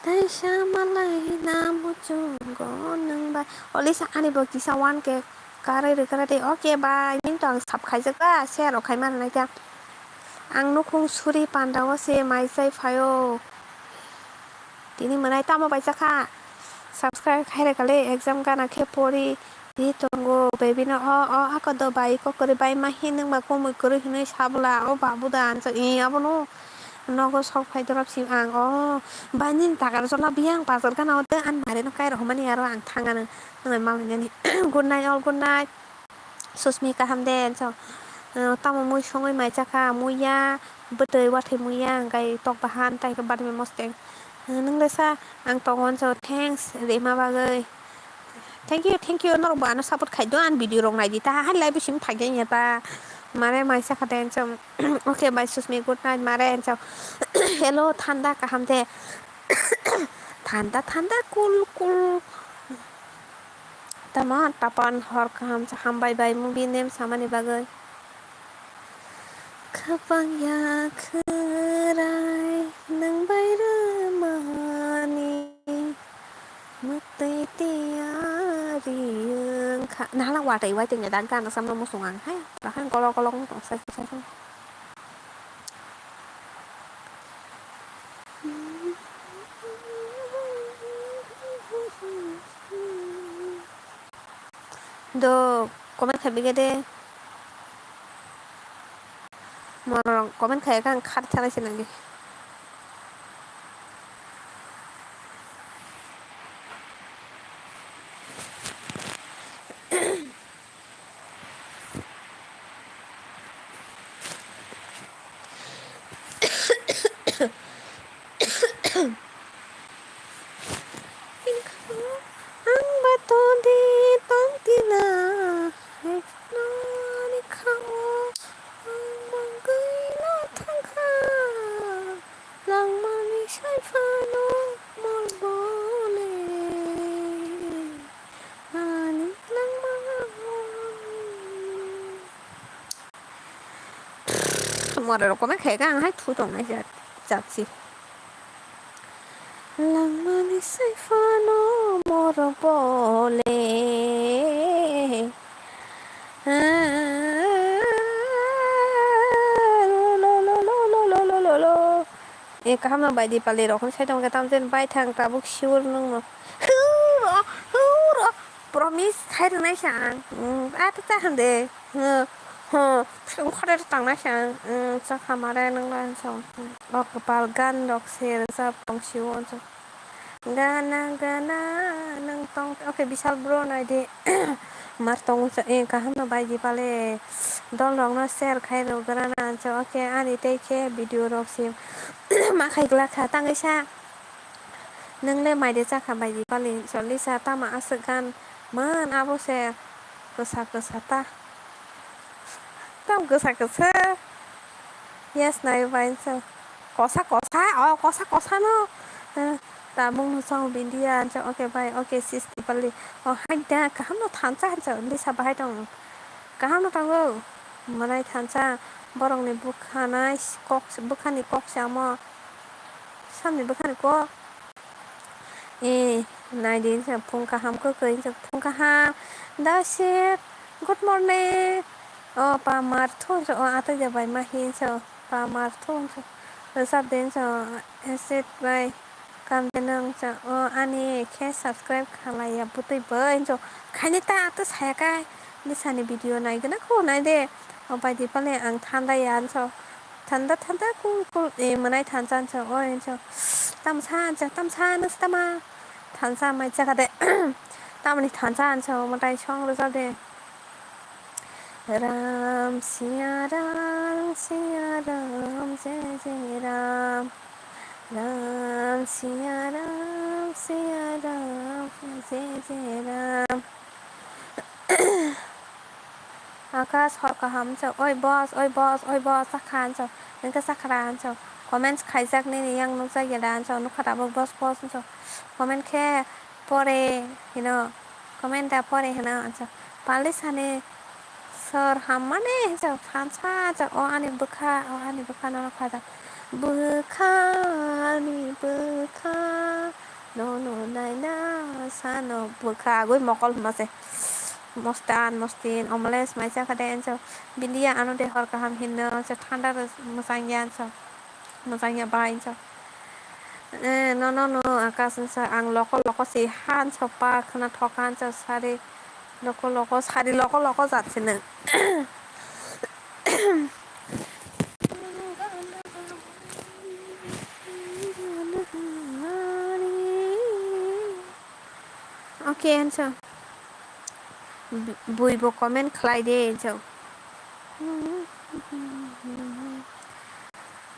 Tại sao mà lại nam một chung có nâng bài Lisa anh bơ kì sao ăn kìa Cả đây ok bye Mình toàn sắp khai giấc á Xe rồi khai màn này kìa Ang nó không suri pandawa se mai say phayo Tini mà này tao mà bài giấc ha Subscribe khai ra cái exam ka na khe pori Di tongo baby na ako do bai ko kore bai ma hinang ba ko mo kore hinay sabla babu dan sa abo no Nogo sok phai dorap sim ang banin takar sola biang pasal kan awte an mare no kai rohmani aro ang thangan ngai mal ni good night susmi ka hamden so tamo mui songoi mai chaka muya betei wa the muya ngai tok bahan tai ka bad me mosteng nang sa ang tongon so thanks rima bagay thank you no ba no support khai do an video rong nai di ta han lai bisim thage nya ta mare mai sa khaten chom okay bye susmi good night mare and so hello thanda kaham de thanda cool tama tapan hor kaham sa ham bye bye movie name samani bagay kapang ya kharai nang bai ramani mutay tiariyeng kha nalang watai wai ting dan kan sam no musungan hai bahkan kolong tong sai do comment khai bigede morong comment khai kan khat thalai sinangi ang bato di tong tina hai no ni khao ang manggai no thang kha lang mani sai pha no mol bole ani lang mang moro comment khai kan hai thu tong nai ja chi lang mani sai pha no moro bole kaham na bai di pali ro kon sai tong ka tam jen bai thang ta buk siur nung no hu ro promise khai dong nai sang a ta ta han de khare tang nai sang sa khamare nang lan so ok pal gan dok ser sa pong siwon so gana nang tong okay bisal bro nai de mar tong sa kaham na bai di pale don rong na share khai ro grana so okay ani take care video rok sim ma khai gla kha tang sa nang le mai de sa kha bai di pale so lisa ta ma asgan man abo se kesa ta tam kesa yes nai vain so kosa no ta mong no song bindia so okay bye okay sis di pale hai da kaham no than cha so lisa bai dong kaham no tango manai than cha borong ni bukhanai bukhani kok sama samni bukhani ko nai din sa phung kaham ko koi sa phung kaham da shit good morning pa mar thon so ata ja bai ma hin so pa mar thon so sa den so set bai kam denang so ani ke subscribe khalai ya putui bai so khani ta ta saya kai lisani video nai gana ko nai de bai di pale ang thanda yan so thanda cool manai than chan so so tam sa na stama than sa mai cha ka de tam ni than chan so matai chong lo sa de ram siya ram jai jai ram ram siya ram jai jai ram akas hor kaham so oi boss sakhan so nang ka sakran so comments khai jak ni yang nung sa yadan so nu khata boss so comment ke pore comment da pore so palisane sir hamane so phansa so ani bukha no khata bukha no nai na sa no bukha goi mokol ma se mostin omeles mai cha kaden so bindia anu de hor kaham hinna so thanda musangyan so musangya bai so no akas sa ang loko si han so pa khana thokan so sari loko jat sin okay answer buibo comment khlai de so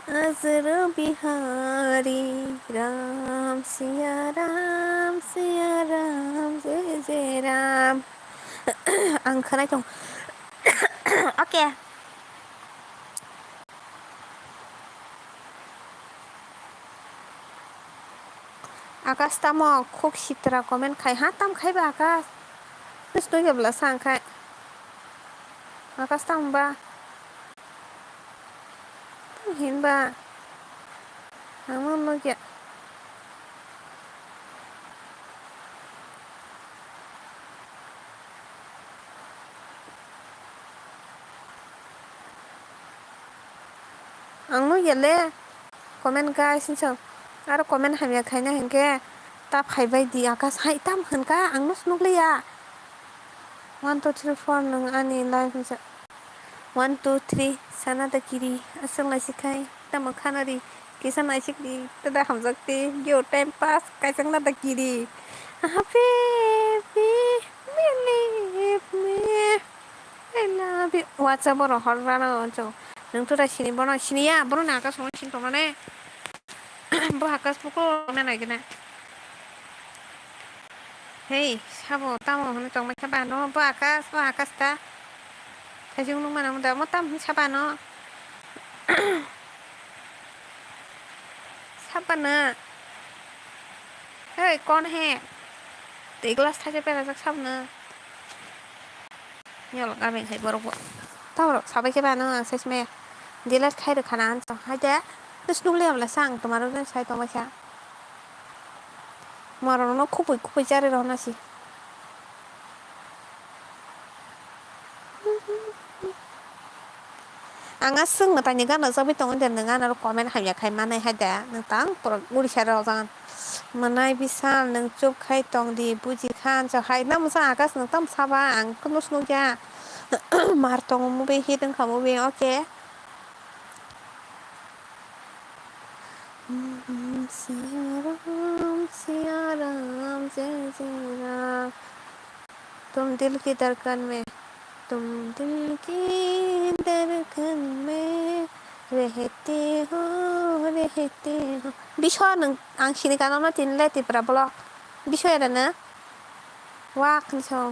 अजर बिहारी राम सिया राम जय जय राम आं खोनादों अके आकाश tamo kuk sitra komen kai ha tam kai ba akas terus tuh ya belas kai akas tam ba hin ba amun lo ya ang lo ya le komen guys sinsang aro komen hamya kai na hengke tap hai bai di akas hai tam hen ka ang lo snuk le ya 1 2 3 4 nang ani live nsa 1 2 3 sana da kiri asang la sikai tam khanari kisan ai sikdi tada hamjakti yo time pass kai sang na da kiri happy believe me I love you WhatsApp ro horrano jo nang to da sini bono sini ya bono na akas mo sin to mane bo akas puko na na gina hey sabo tamo hono tong ma chaba no bo akas ta Kajung nung mana muda mo tam siapa no siapa na hey con he tí glass thay cho bé chắc xong nữa nhiều là mình thấy bro tao rồi sao bây giờ bạn nó sẽ mẹ đi lát khai được khả năng cho hai té cứ lúc liều là sang tụi mà nó sai tụi mà sao mà nó khúc bụi ra rồi nó gì anga sung na tani gan sa bitong den nga na comment ha ya khai manai ha da nang tang por uri sha ro jang manai bisal nang chup khai tong di buji khan cha khai nam sa akas nang tam sa ba ang kunus nu ya mar tong mu be hi tang khamu be okay Siya Ram जय जय राम तुम दिल की धड़कन में तुम दिल की धड़कन में रहते हो বিষয় नों आं सिनि गानावनो तिनले तिब्रा blog বিষय आरोना वाक निसौ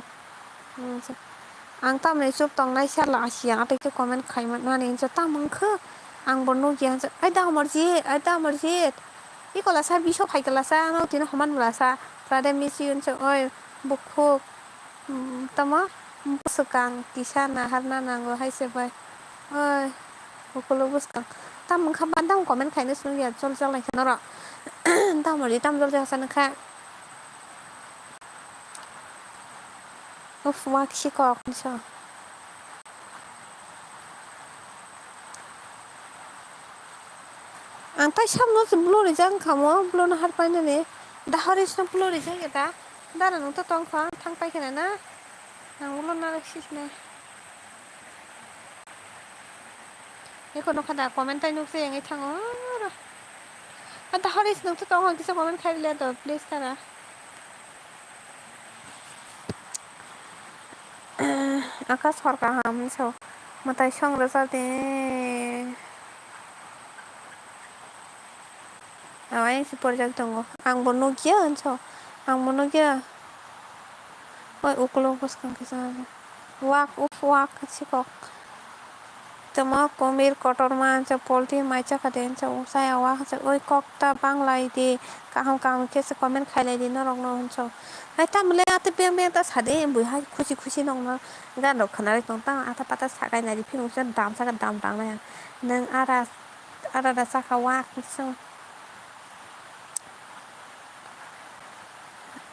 आं तामनै जुब तंनाय साला आसिया आपेके कमेन्ट खाइमोन माने जो तामंखो आं बनो गिया ai da मर्जी Ikola sa bisho khaikala sa no tino haman mula sa prade misi unso oi bukhuk tama busukang kisana harna nango hai se bai oi bukulo buskang tam khaban dam comment khaina sunu ya chol chol lai khana ro tam mari tam jol ja sana kha uf wa kishi ko so ang tai samno blur jang khamo blur har paina ne da haris na blur jang eta dara no to tong kha thang pai khana na ang ulo na sis na e kono khada comment tai nuk se yang thang ro da haris no to tong kisa comment khai le to please tara akas horka ham so matai song ra sa de awai si project tongo ang bono kia anso ang bono kia oi ukulo bos kan kisa wak sikok tama komir kotor man cha polti mai cha khaden cha usai awa cha oi kokta banglai de kaham ke se comment khai lai din rong no anso hai tamle ate beng ta sade bui hai khushi nong na gan rok khana tong ta ata pata sakai nari phinu cha dam sa dam dang na nang ara da sa khawa so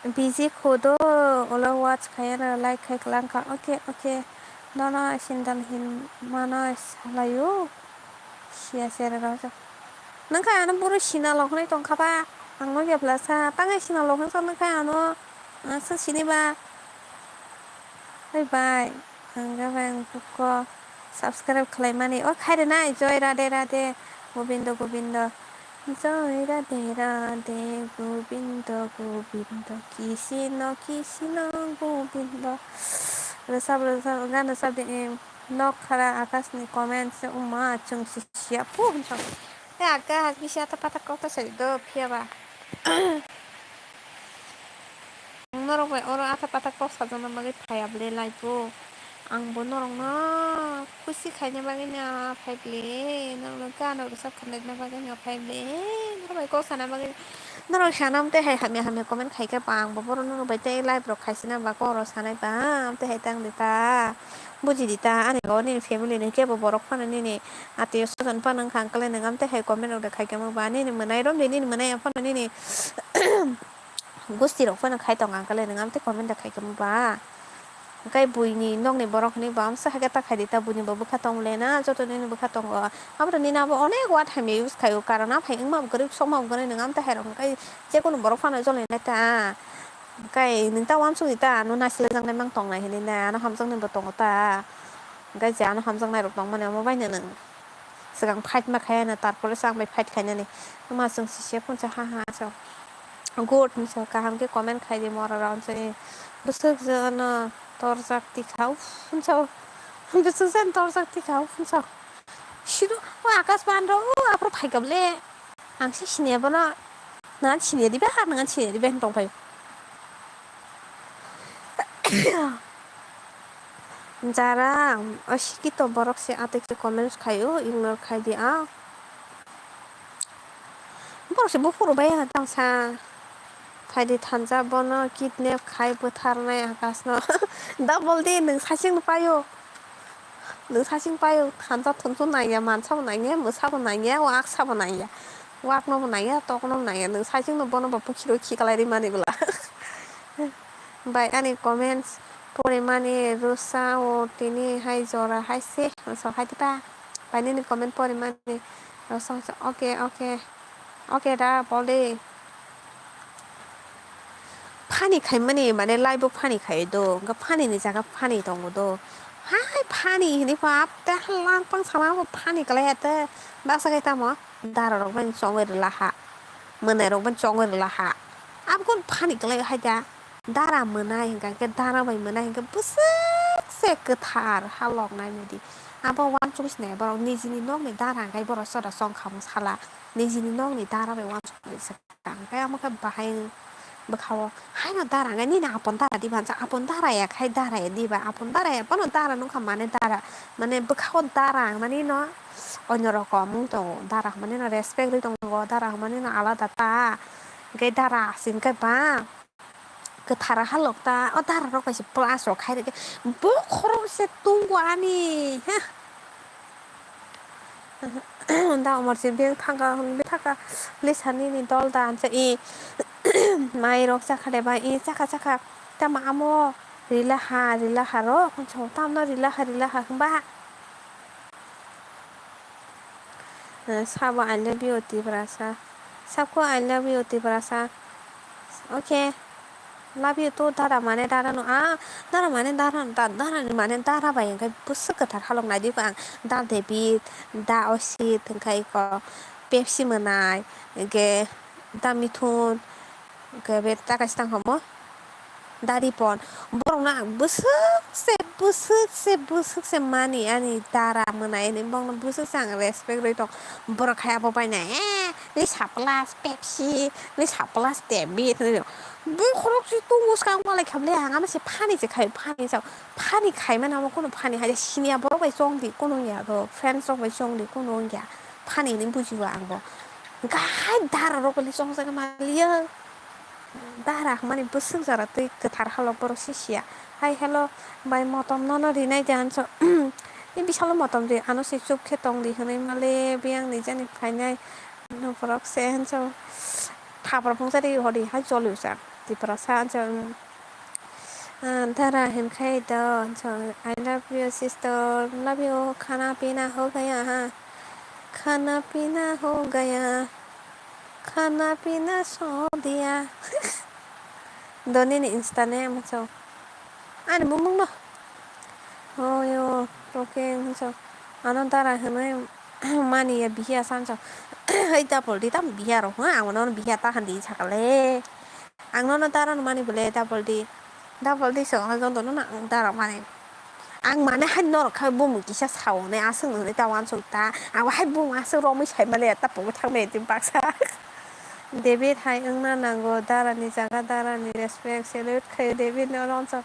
busy khodo ola watch khayara like khai klang ka okay no sindan hin mana salayo sia sera ra nang kha ano buru sina lokhne tong kha ba angno ge plasa tangai sina lokhne sa nang kha ano sa sini ba bye bye anga bang ko subscribe khlai mani o khaire nai joy radhe gobindo Joy radhe radhe gobindo kishino gobindo resab gan resab de nok khara akas ni comments uma chung sia pu agak bisa tepat kau tak sedih piaba. Norong bay orang ata kau saja nama lagi payah beli lagi. Angbo norong na kusi kayaknya bagainya payah beli. Norong kan orang sab kena bagainya payah beli. Norong bay kau sana bagainya. Norong sana mte hai kami komen kai ke pang. Bapak norong bay teh live rok kai sini bapak orang sana ba. Mte hai tang dita. Buji dita ane kau ni family ni ke bapak rok pana ni ati susan pana kang kalian ngam teh hai komen udah kai ke mau ba ni menai rom ni menai apa ni gusti rok pana kai tong kang kalian ngam teh komen dah kai ke mau ba. Kai bui ni nong ni borok ni bam sa hagata khai dita bui ni babu khatong lena joto ni bu khatong go amro ni na bo onek wat hame use khai karana phai ngma gari soma gari ngam ta herom kai je kono borok phana jole na ta kai ning ta wam sui ta no na sile jang na mang tong na ni na no ham jang ni bo tong ta kai ja no ham jang na rok tong mane mo bai na nang sigang fight ma khai na tar pore sang bai fight khai na ni ma sung si se pun sa ha ha so good ni so ka ham ke comment khai di mor around se busuk jana torjakti khau hunchau besusan torjakti khau hunchau shiru o akas bandro apro phaigable angsi sine bana na sine dibe ha na sine dibe tong pai jara ashikito borok se atek comments khayo ignore khai dia borok se bufuru bai ha tangsa फायदे थानजाबनो kidnap खाय बोथारनाय आकाशनो double दे नों सासें पायो थानजा थनथ नाया मानसाबो नाया मोसाबो नाया वाकसाबो नाया वाकनोबो नाया तकनोबो नाया नों सासेंनो बनोबो पुखिरो खिगालायरि मानिबोला बाय आनि कमेन्ट्स परे मानि रुसा ओ तिनि हाय जरा हाय से सो हायतिपा बायनि कमेन्ट परे मानि रुसा ओके ओके ओके दा बलदे फानिखाय माने लाइभ फानिखायो द फानिनि जागा फानि दङ द हाय फानि हिनि पापता लांपां सामा फानि गलायाते बासागाय तामो दारारok ban chongoi laha मोनारok ban chongoi laha abgon फानि गलाय हायदा दारा मोनाय हिंगा के दारा bai मोनाय हिंगा बुसुकसे गोथार हालगनाय बिदि आबो वान चुबिसनाय बर निजिनि नंनि दारा गाय बर सरा सं खाम साला निजिनि नंनि दारा bai वान चुबिस गाय आमका बाहाय bakawo haino dara nga ni na apon dara di bansa apon dara ya khai dara ya di ba apon dara ya pano dara nungka mane dara mane bakawo dara mane no onyo rokom to dara mane no respect ri tong go dara mane no alada ta gai dara sin kai ba gothara halokta o dara rok kaisi plus rok khai de bo khorong se tunggo ani ha da omar sin beng thanga be thaka lisani ni dol dan se i mairok chakha ba i chakha tama amo rilaha ro koncho tamno rilaha ba sabo I love you ti brasa sabko I love you ti brasa okay love you to dara mane dara no dara mane dara ba yang kai busuk gothar halong nai di bang da debit da osi tengkai ko pepsi menai ge da mithun ge be taka stang homo dari pon borong na busuk se mani ani dara menai ni bong busuk sang respect roi tong borok khaya bo bai na ni saplas pepsi ni saplas debit bu khorok si tu muskang malai khamle anga ma se phani se khai phani khai ma na mo kono phani ha sinia borok bai chong di kono ya ro friends rok bai chong di kono ya phani ni buji wa angbo gai dara rok bai chong sa ma liya dara mani busuk jara tui gothar halok borok sisia hai hello bai motom nono rinai jan so ni bisalo motom ri ano se chup khe tong di hunai male biang ni jani phainai no borok sen so thapar phungsari hori hai cholu sa ti para san so dara hin khai do so I love you sister love you khana pina ho gaya ha khana pina ho gaya खाना पीना सो दिया दोनी Instagram so ani mumung no oh yo okay so anon dara hanai mani ya biya san so hai ta poldi tam biya ro ha anon biya ta handi chakale angno no dara mani bole double di so ha jon no na dara mani ang mana han nor kha bum kisa sao ne asung ne tawan sota awa hai bum asung romi sai male ta pu thang me tim paksa David hai angna nango darani jaga darani respect salute khay David no ron so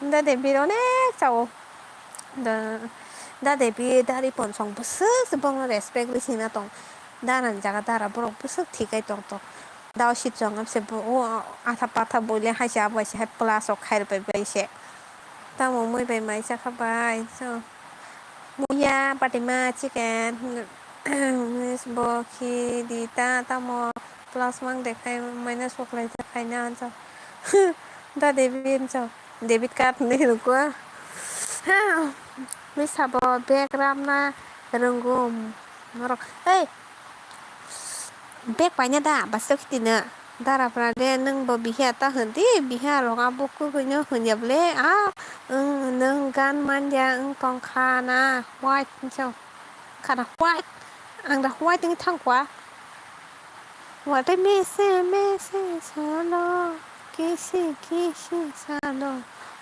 da David onek sao da David dari pon song busuk bong respect li sina tong daran jaga dara borok busuk thikai tong to daw si chong am se bo atha patha bole hai ja bo se hai plus ok khai bai bai se ta mo moi bai mai sa kha bai so muya patima chicken miss bo khi di ta mo plus mang dekhai minus ok lai dekhai na so da David so David kat ni ru ko Misabo beg ramna rungum norok hey beg paina da basok tina dara prade nang bo biha ta handi biha longa buku kunyo hunyable nang gan manja tong khana white so khana white ang da white ting thang kwa what me se salo kisi salo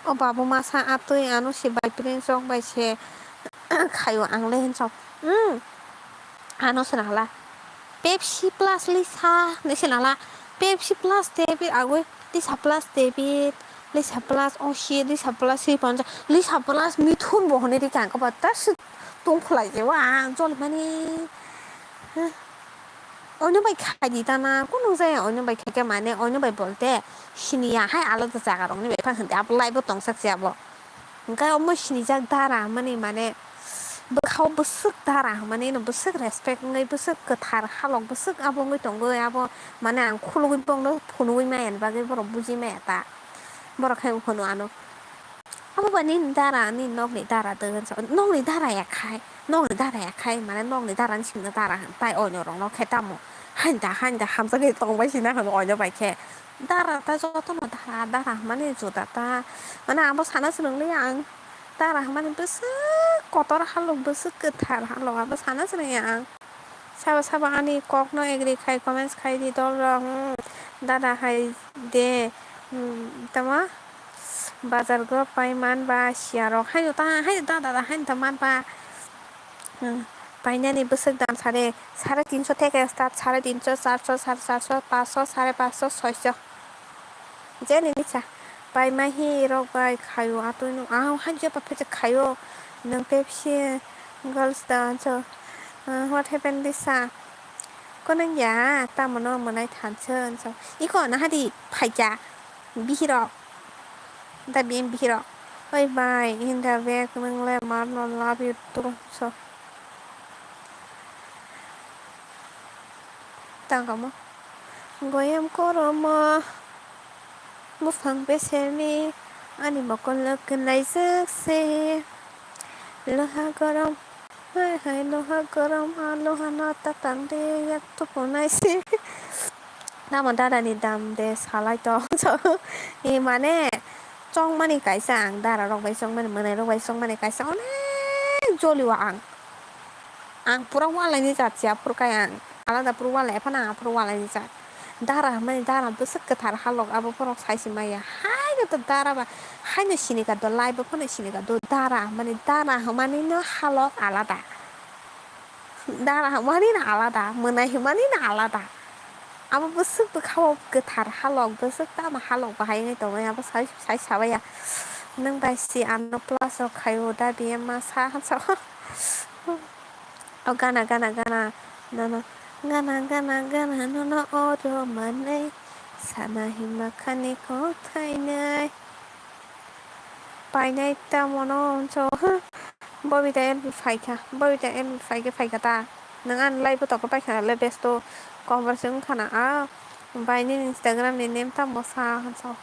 o babu masa atui anu si bai prin song bai se kayo ang len so ano senala Pepsi plus Lisa nasionala Pepsi plus David awe Lisa plus David Lisa plus Oshi Lisa plus si panja Lisa plus mithun bohne di kang ko bata tung phulai je wa jol mani ono bai khai di ta na ko nong sai ono bai khai ka mane ono bai bolte sinia hai alo ta jaga rong ni bai phan hande apply bo tong sak sia bo engkai omo sini jak dara mane bekau besuk darah mana ini besuk respect ngai besuk ketar halong besuk abo ngai tonggo abo mana ang khulugin pong no phunui mayan bagai borok buji maya ta borok khai phunu anu abo bani dara ni nok ni dara deun so nok ni dara ya khai mana nok ni dara ni simna dara tai onyo rong no khai tamo handa hamsa ge tong bai sina han onyo bai khe dara ta jo to no dara mana ju ta mana abo sana seneng le yang dara mana besuk kotor halong besuk ketar halong apa sana seneng saba ani kok no agree khai comments khai di dol rong dada hai de tama bazar go paiman ba siaro hai dada hai taman ba painani besuk dam 350 থেকে start 350 400 700 500 550 600 jeni nicha pai mahi rok bai khayo atoi no hanje pa phe khayo nang Pepsi girls dance what happened Lisa ko nang ya ta mono monai than chen so iko na hadi phaija bihiro da bien bihiro bye bye in the back nang le mar no love you too so tang ka mo goyam koromo mo phang be selmi ani makon lak nai se loha garam hai loha garam loha nata tande yak to ponai se nama dara ni dam de salai to so e mane chong mani kai sang dara rok bai song mani mane rok bai song mani kai sang ne joli wa ang pura wala ni jat sia pur kai ang alada pur wala phana pur wala ni jat dara mani dara besek ketar halok abo porok sai si maya hai to dara ba hai no sini ka do lai ba phana sini ka do dara mani no halok alada dara mani na alada menai mani na alada abo besek bekau ketar halok besek ta ma halok bahai ngai to abo sai sabaya nang bai si ano plus o khayo da bi ma sa so o gana no oro mane sana hima khani ko thainai painai ta mono so bobita em faika ta nang an live to ko pai khana le besto conversation khana bai ni Instagram ni name ta mo sa so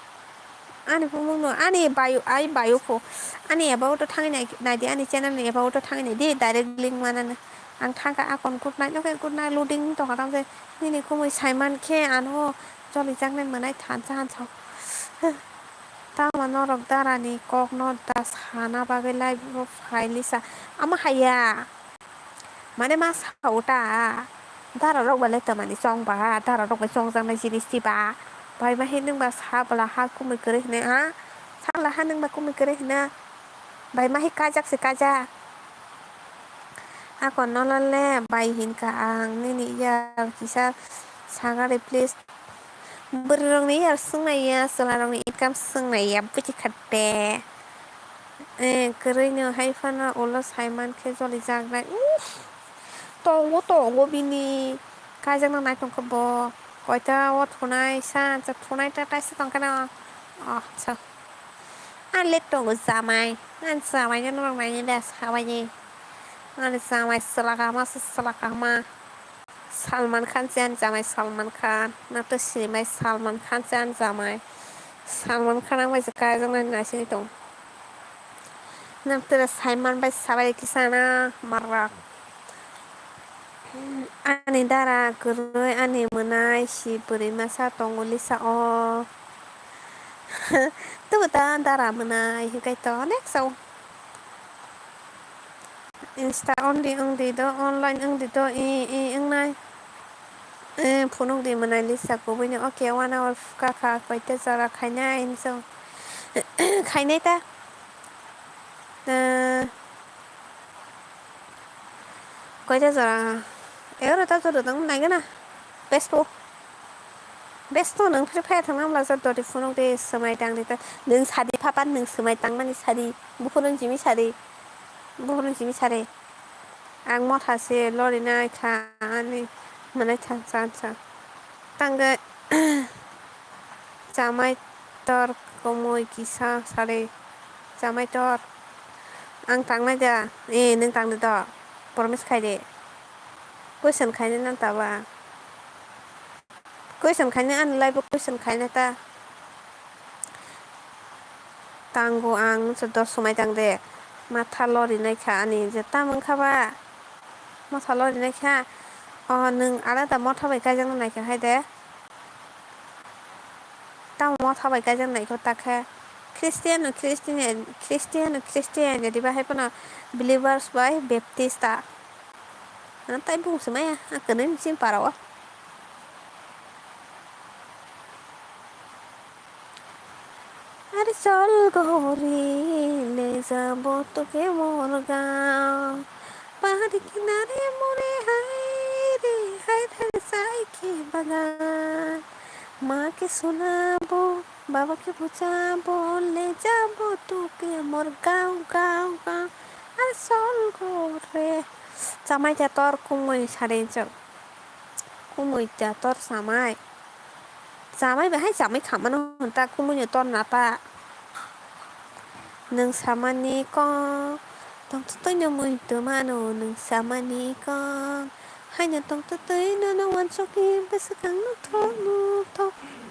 ani pumung no ani bio ko ani about to thang nai di ani channel ni about to thang ni di direct link mana ang thangka akon good night okay good night loading to ka tang se ni ko moi saiman khe ano joli jang nai manai than chan so ta mano rok dara ni kok no ta sana bagai live Lisa ama haya mane ma sauta dara rok bale ta mani song ba dara rok ba song jang nai jinis ti ba bai ma hin nang ba sa bala ha ku mai kere ne sa la ha nang ba ku mai kere na Bai mahi kajak si kaja. Ako nolole bai hinka ang nini ya kisa sagari please. Berong ni ya sungaya selarong ni income sungaya buci kate. Kerana hai fana ulas hai man ke joli jagra. Tongo bini kajak na nai tongko bo. Koita o thunai sa ja thunai ta tai sa tongkana. So. An let tongo zamai. An zamai jan orang nai das hawai. An zamai selakama. Salman Khan jan jamai Salman Khan. Nato simai Salman Khan jan jamai. Salman Khan ang mai kajak na nai sini tong. Namtera Simon bai sabai kisana marak. Ani dara geroi ani menai si beri masa tongo lisa o. Tu ta dara menai hikai to next so. Insta on di do online di do ang nai. Punong di menai lisa ko bini okay 1 hour kaka koi te zara khaina in so. Khaina ta. Koi te zara. Euro ta zara dang nai gana. Besto nang prepare थांनांब्ला जादों फुनाव दे समाय दांदे नों सादि पापा नों समाय दांमानि सादि बुखुरन जिमि सारे आं मथासे लरिनाय खानि माने थांसा तांगे जामाय तर कमय किसा सारे जामाय तर आं थांनाय दा नों थांदो दा परमिस खायदे कुइसन खायनो नांताबा कुइसन खायनो आं लाइभ कुइसन खायनो ता तांगो आं दर समाय दांदे माथा लरिनायखा आनि जोत्ता मोनखाबा माथा लरिनायखा नों आलादा मथाबाय गायजों नायखा हायदे तां मथाबाय गायजों नायखौ ताखा Christian jadi bahaya pernah believers by Baptista nanti ibu semaya akan sim parawa Ari sol gori le jabo toke mor gaon pahadi kinare more hai re sai ke bagan माँ के सुनाबो बाबा के बुझाबो ले जाबो तुके मोर गाँव आरे सल गोरे जामाय जातर कुमुय सारेन्सो कुमुय जातर जामाय बेहाय जामाय खामानो होनता कुमुय तर नाता नों सामानि कं तंतुतैनो मुइतो मानो नों सामानि कं हायनो तंतुतैनो no one sokin बेसखांनो थो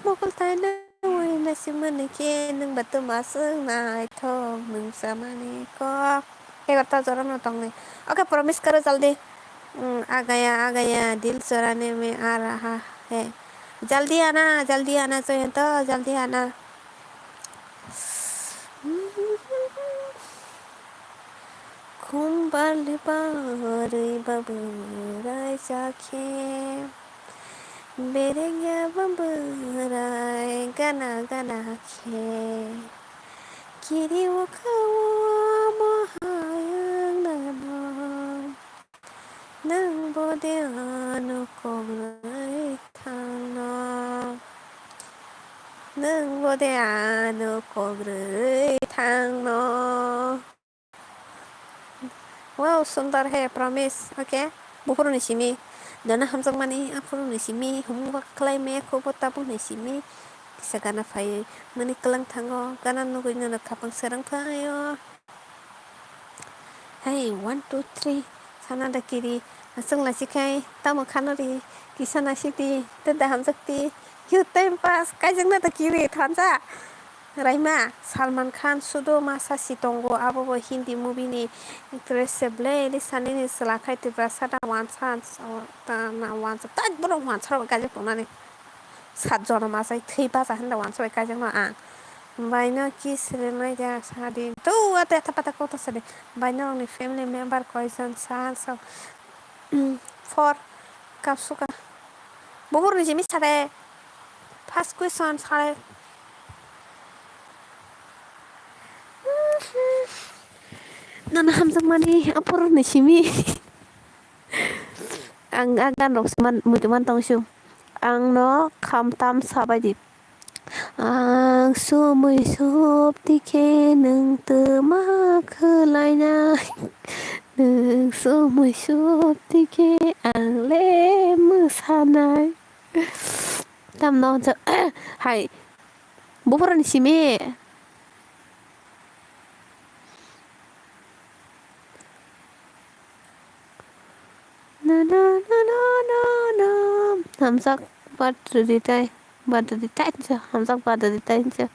मगल तायनो वैना सिमोने के नों बातो मासों नाय थो नों सामानि कं एगारता जरा न तंगने ओके प्रॉमिस करो जल्दी आ गया दिल चुराने में आ रहा है जल्दी आना चाहिए तो जल्दी आना Kumbali bari baburai sakhe Berengya baburai gana khe Kiri wakawa mahayang nanam Nang bode anu kograi thana Nang bode anu kograi thana Wow, sundar hai, promise, okay? Buhuru nisimi, dana hamzang mani, afuru nisimi, humwa klay me, kubo tabu nisimi, kisa gana fai, mani kelang tango, gana nunggu nuna kapang serang payo. Hey, 1, 2, 3, sana da kiri, asang lasikai, tamu kanori, kisa nasiti, tada hamzakti, you time pass, kajang na da kiri, thanza. Raima Salman Khan sudo masa si tongo abo Hindi movie ni incredible lisani ni selakai ti brasada wansan ta na wansa ta bro wansa ba kaje pona ni sat jona masa thei ba sa handa wansa ba kaje ma a baina ki srenai ja sadi to ate ta pata ko to sade baina ni family member koisan sa so for kapsuka bobor ni jimi sare first question sare Nana hamzak mani apur ni simi. Ang agan rok seman mujuman tong syu. Ang no kham tam sabadi. Ang sumui sup tike nung tema khelaina. Nung sumui sup tike ang le musanai. Tam no cho hai. Bupur ni simi. Na na na na na na. Hamzak bat ditai. Bat ditai cho. Hamzak bat ditai cho.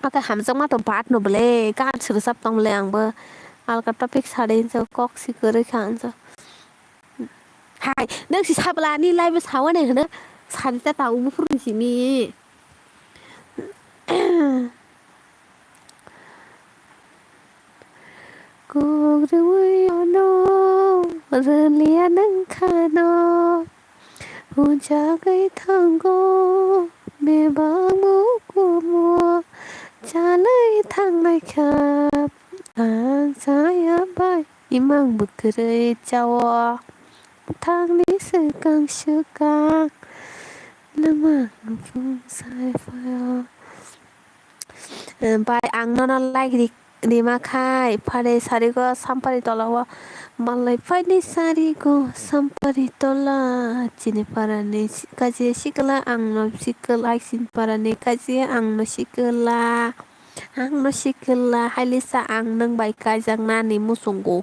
Aka hamzak ma to bat no ble. Ka sir sap tong ble ang ba. Al ka topic sade cho kok si kere khan cho. Hai, nang si sabla ni live sawa ne hna. Sade ta tau bupur ni simi. Cuộc đời nó giờ lia nắng khá nó hôn cha cái thằng cô mẹ băng mũ của mùa cha lấy thằng này khắp saya bay imang bực cười chào thằng ní sự càng nama phương sai phải bay ang nó like di makai pada sarigo sampari tolawa malai pada sarigo sampari tola cini parane kaji sikala ang no sikala aisin parane kaji ang no sikala halisa ang nang bai kajang nani musunggo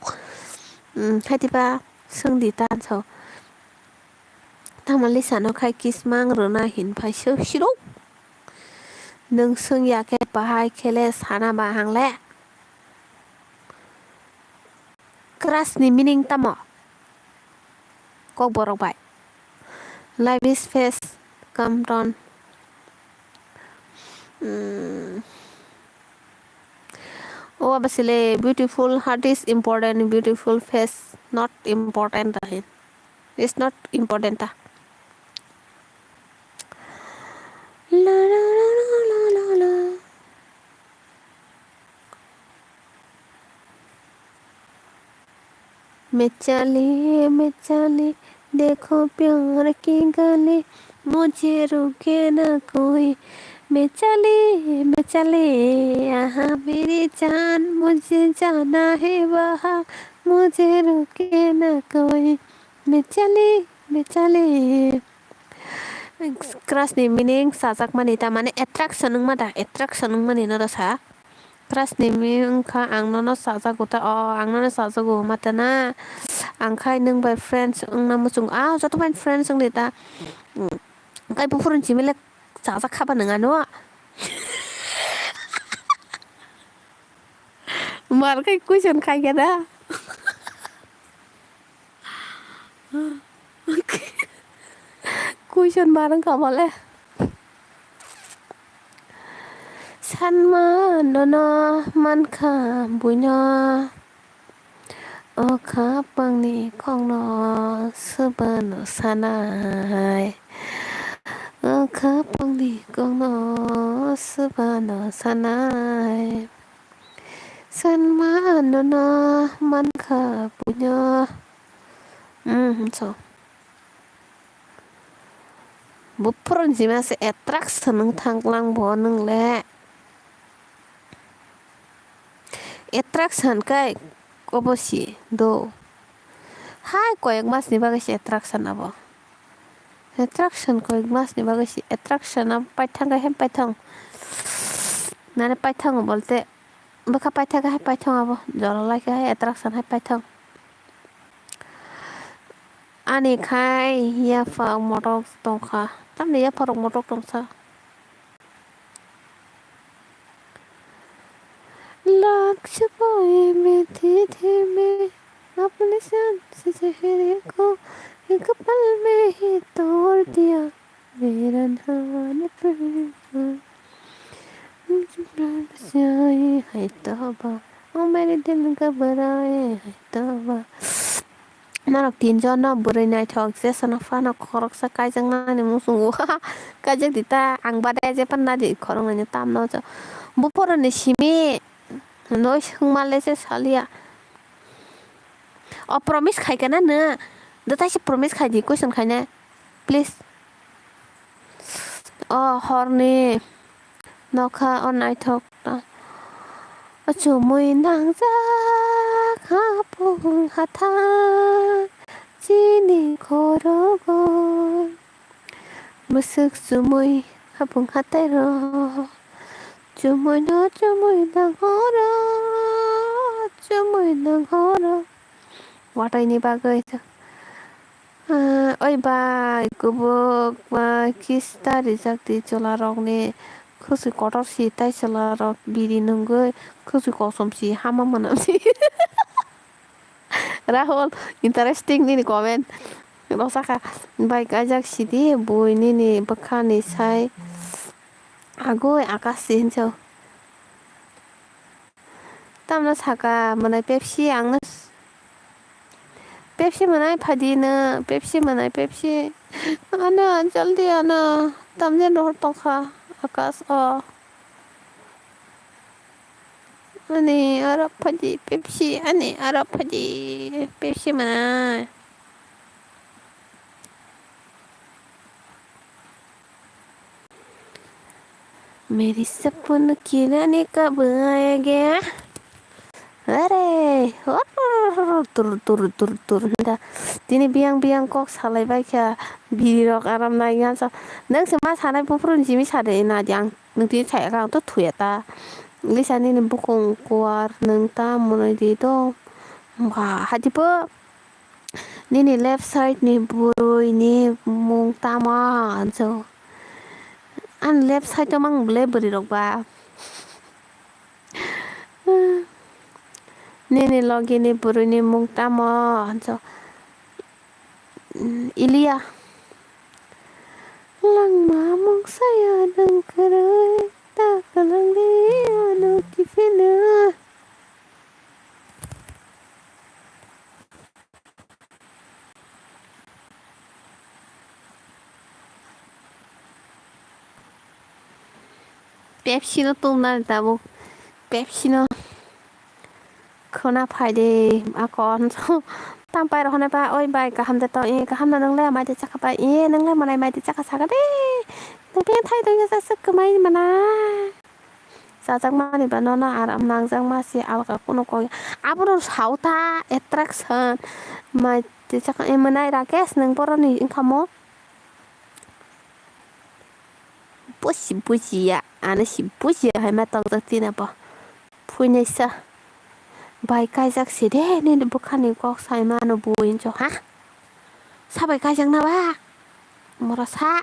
hati ba sung di tan so tamalisa no kai kismang rona hin pai shiro nung sung ya ke bahai kele sana bahang le keras ni meaning tamo kok borok bai life is fast come down oh basile beautiful heart is important beautiful face not important rahin it's not important ta la la la la la la मैं चली देखो प्यार की गली मुझे रुके ना कोई मैं चली यहाँ मेरी जान मुझे जाना है वहाँ मुझे रुके ना कोई मैं चली keras ni meaning sajak mani ta mane attraction nung mata attraction nung mani no rasa keras ni meaning ka ang no sajak uta ang no sajak u mata na ang khai nung by friends ang na musung joto by friends ang dita kai pufurun chimile sajak khaba nung ano mar kai question khai gada question barang kamale san ma no man kha buina o kha pang ni khong no saban sanai o kha pang ni khong no saban sanai san ma no man kha buina so bupuran sih masih attraction nung thanglang bo nung le attraction kai kobosi do hai koyak mas ni bagasi attraction abo attraction koyak mas ni bagasi attraction ab paithang ga hem paithang nane paithang bolte baka paithang ga paithang abo jolo like hai attraction hai paithang ani khai ya fa motor tongkha tamne ya farok motor tongsa lakh छुपाए में थे मैं अपने शान से चेहरे को एक पल में ही तोड़ दिया मेरा नाम है तौबा ओ मेरे दिल घबराए है तौबा Nanak tinjo na burai nai thok je sana fana khorok sa kai jang na ni musungu kai jang dita ang bada je pan na di khorong ni tam no cho bupor ni simi Nói malle se salia. Promise khai cái nữa. Đó ta sẽ promise khai gì question khai nè. Please. Horny. Nó kha on night talk. Chú mùi nàng ra khá bùng hạ tha. Chỉ ní khổ rô gôi. Mơ sức chú mùi khá bùng hạ tay rô. Chú mùi nàng hô rô. Chú mùi nàng hô rô. Watai ni bagai tu. Oi ba kubuk ba kista rizak di chola rok ni khusu kotor si tai chola rok biri nunggu khusu kosom si hama manam si. Rahul interesting ni comment. Rosaka baik ajak si di bui ni bakha ni sai agoi akas si hincho. Tamna saka manai Pepsi angna Pepsi manai phadi na Pepsi manai Pepsi ana jaldi ana tamje roh tokha akas ani arab phadi Pepsi ani arab phadi Pepsi manai मेरी सपन की रानी कब आएगा Are, tur. Dini biang kok salai baikya birok aram naingan so. Nang sema sanai pupurun jimi sade na jang. Nang tini cai kang tu tuyata. Lisa ni bukong kuar nang ta munai di to. Wah, hati po. Nini left side ni burui ni mung tama so. An left side to mang bule berirok ba. Nini logi ni buru ni mung tama so Ilia lang mamong saya dang kerai tak lang dia anu kifina Pepsi no tum na tabu Pepsi no khona phai de akon so tam pai rohna pa oi bai ka ham da to e ka ham na nang le mai de chaka pa e nang le manai mai de chaka sa ka de nang pe thai dong sa sak ka mai mana sa jang ma ni ba no na aram nang jang ma si al ka kuno ko abro sauta attraction mai de chaka e manai ra kes nang poro ni inkamo busi ya ana si busi hai ma tang ta ti na pa phui nei sa bài cai giặc xí đê nên được bốc khăn có sai mà nó bùi cho hả sao bài cai giặc nào ba mà ra sa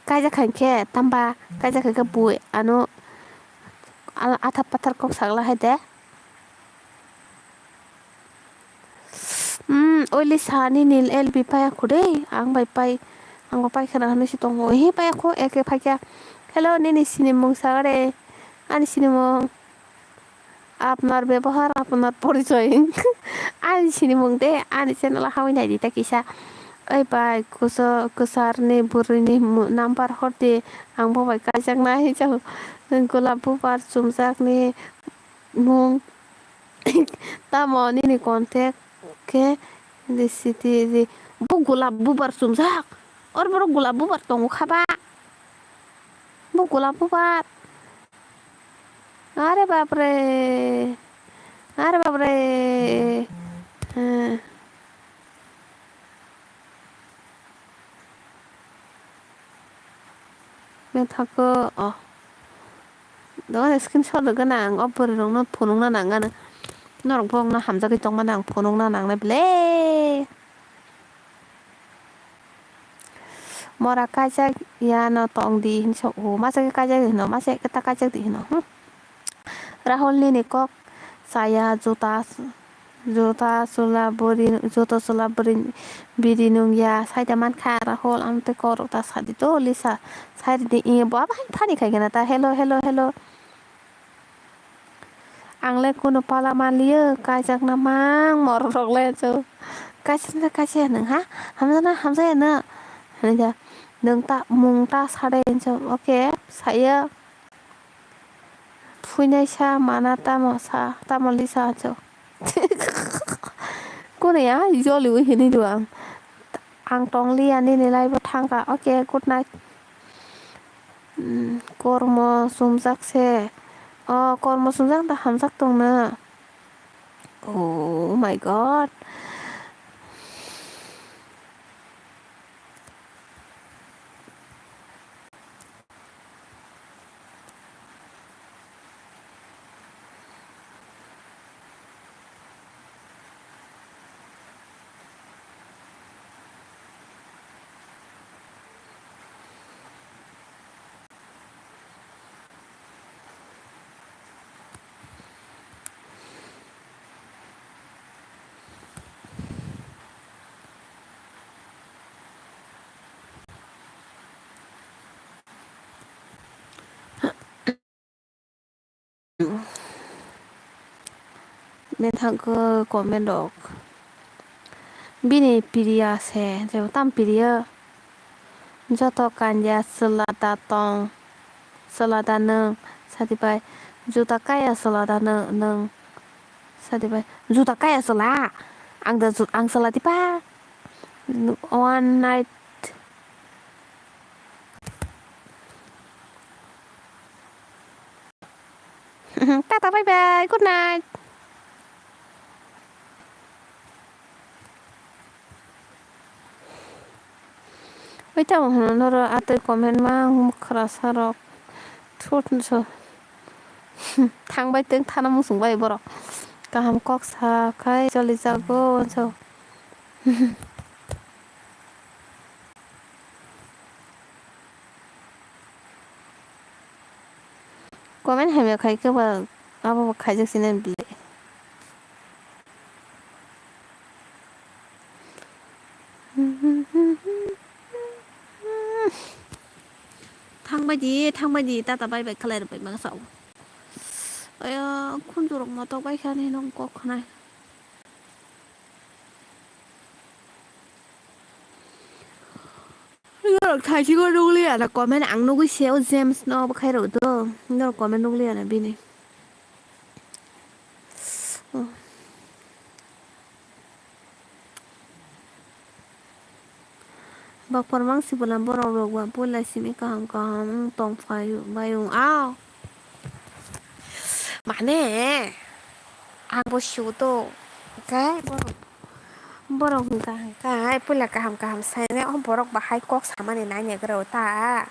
cai giặc hành khe tam ba cai giặc cái bùi ano athap pathar có sang là hay đấy oi lisa ni nil el bi pa ko de ang pai khana no si tong oi pa ko ek pa kya hello ni sini mong sa re ani sini mong আপনার ব্যবহার আপনার পরিচয় ani sini mong de ani channel hawai nai di takisa oi bai kusar ni buri ni number horte ang bo bai kajak na hi chau golap bu par chumjak ni mong ta mo ni contact ke di city di bu golap bu par chumjak or boro golap bu par tong khaba bu golap bu par अरे बाप रे मैं थाको 너 스크린샷 그냥 업로드는 너 보는 나 나가는 너랑 보는 나 함자기 정말 나 보는 나 나가는 블레 뭐라 까작 야너 똥디 hinso masa 까작 nó masa kita 까작 di nó Rahul ni kok saya juta sulaburi birinung ya saya daman kha Rahul ante korok ta sadi to lisa saya di e ba ba pani khai gana ta hello angle kuno pala malia kajak namang mor rok le chu kajak nang ha hamza na hanya nang ta mung ta sare chu okay saya फुइनायसा माना तामलिसा 저 कोनया jolly we hini doang ang tong lia ni nilai bo thangka okay good night kormo sumjak se kormo sumjak da hamjak tongna oh my god nên thằng cơ comment được bini piria se je tam piria joto kanja selada neng satipai juta kaya selada neng satipai juta kaya sela ang selati pa one night tata bye bye good night 왜 참 너를 아들 comment khara thốt thang bay tiếng than nó sủng bay bờ cả hàm cóc xa cái cho lý ra go cho comment hay khai cái bờ abo khai được xin bị thang bay gì ta bay bay khai được bay mang sầu ơi khuôn chuột mà tao bay khai này nó cóc này nó khai chỉ có đúng liền là comment ăn nó cái xéo James nó khai rồi đó nó comment đúng liền là bên này bác phần mang xí bồn làm bồn rồi qua bồn lại xí mấy cái tông phải bay dùng ao mà nè ăn bữa chiều tô cái borok cái bữa là cái sai nè ông borok bà hai cóc sama này nãy nhớ cái đầu ta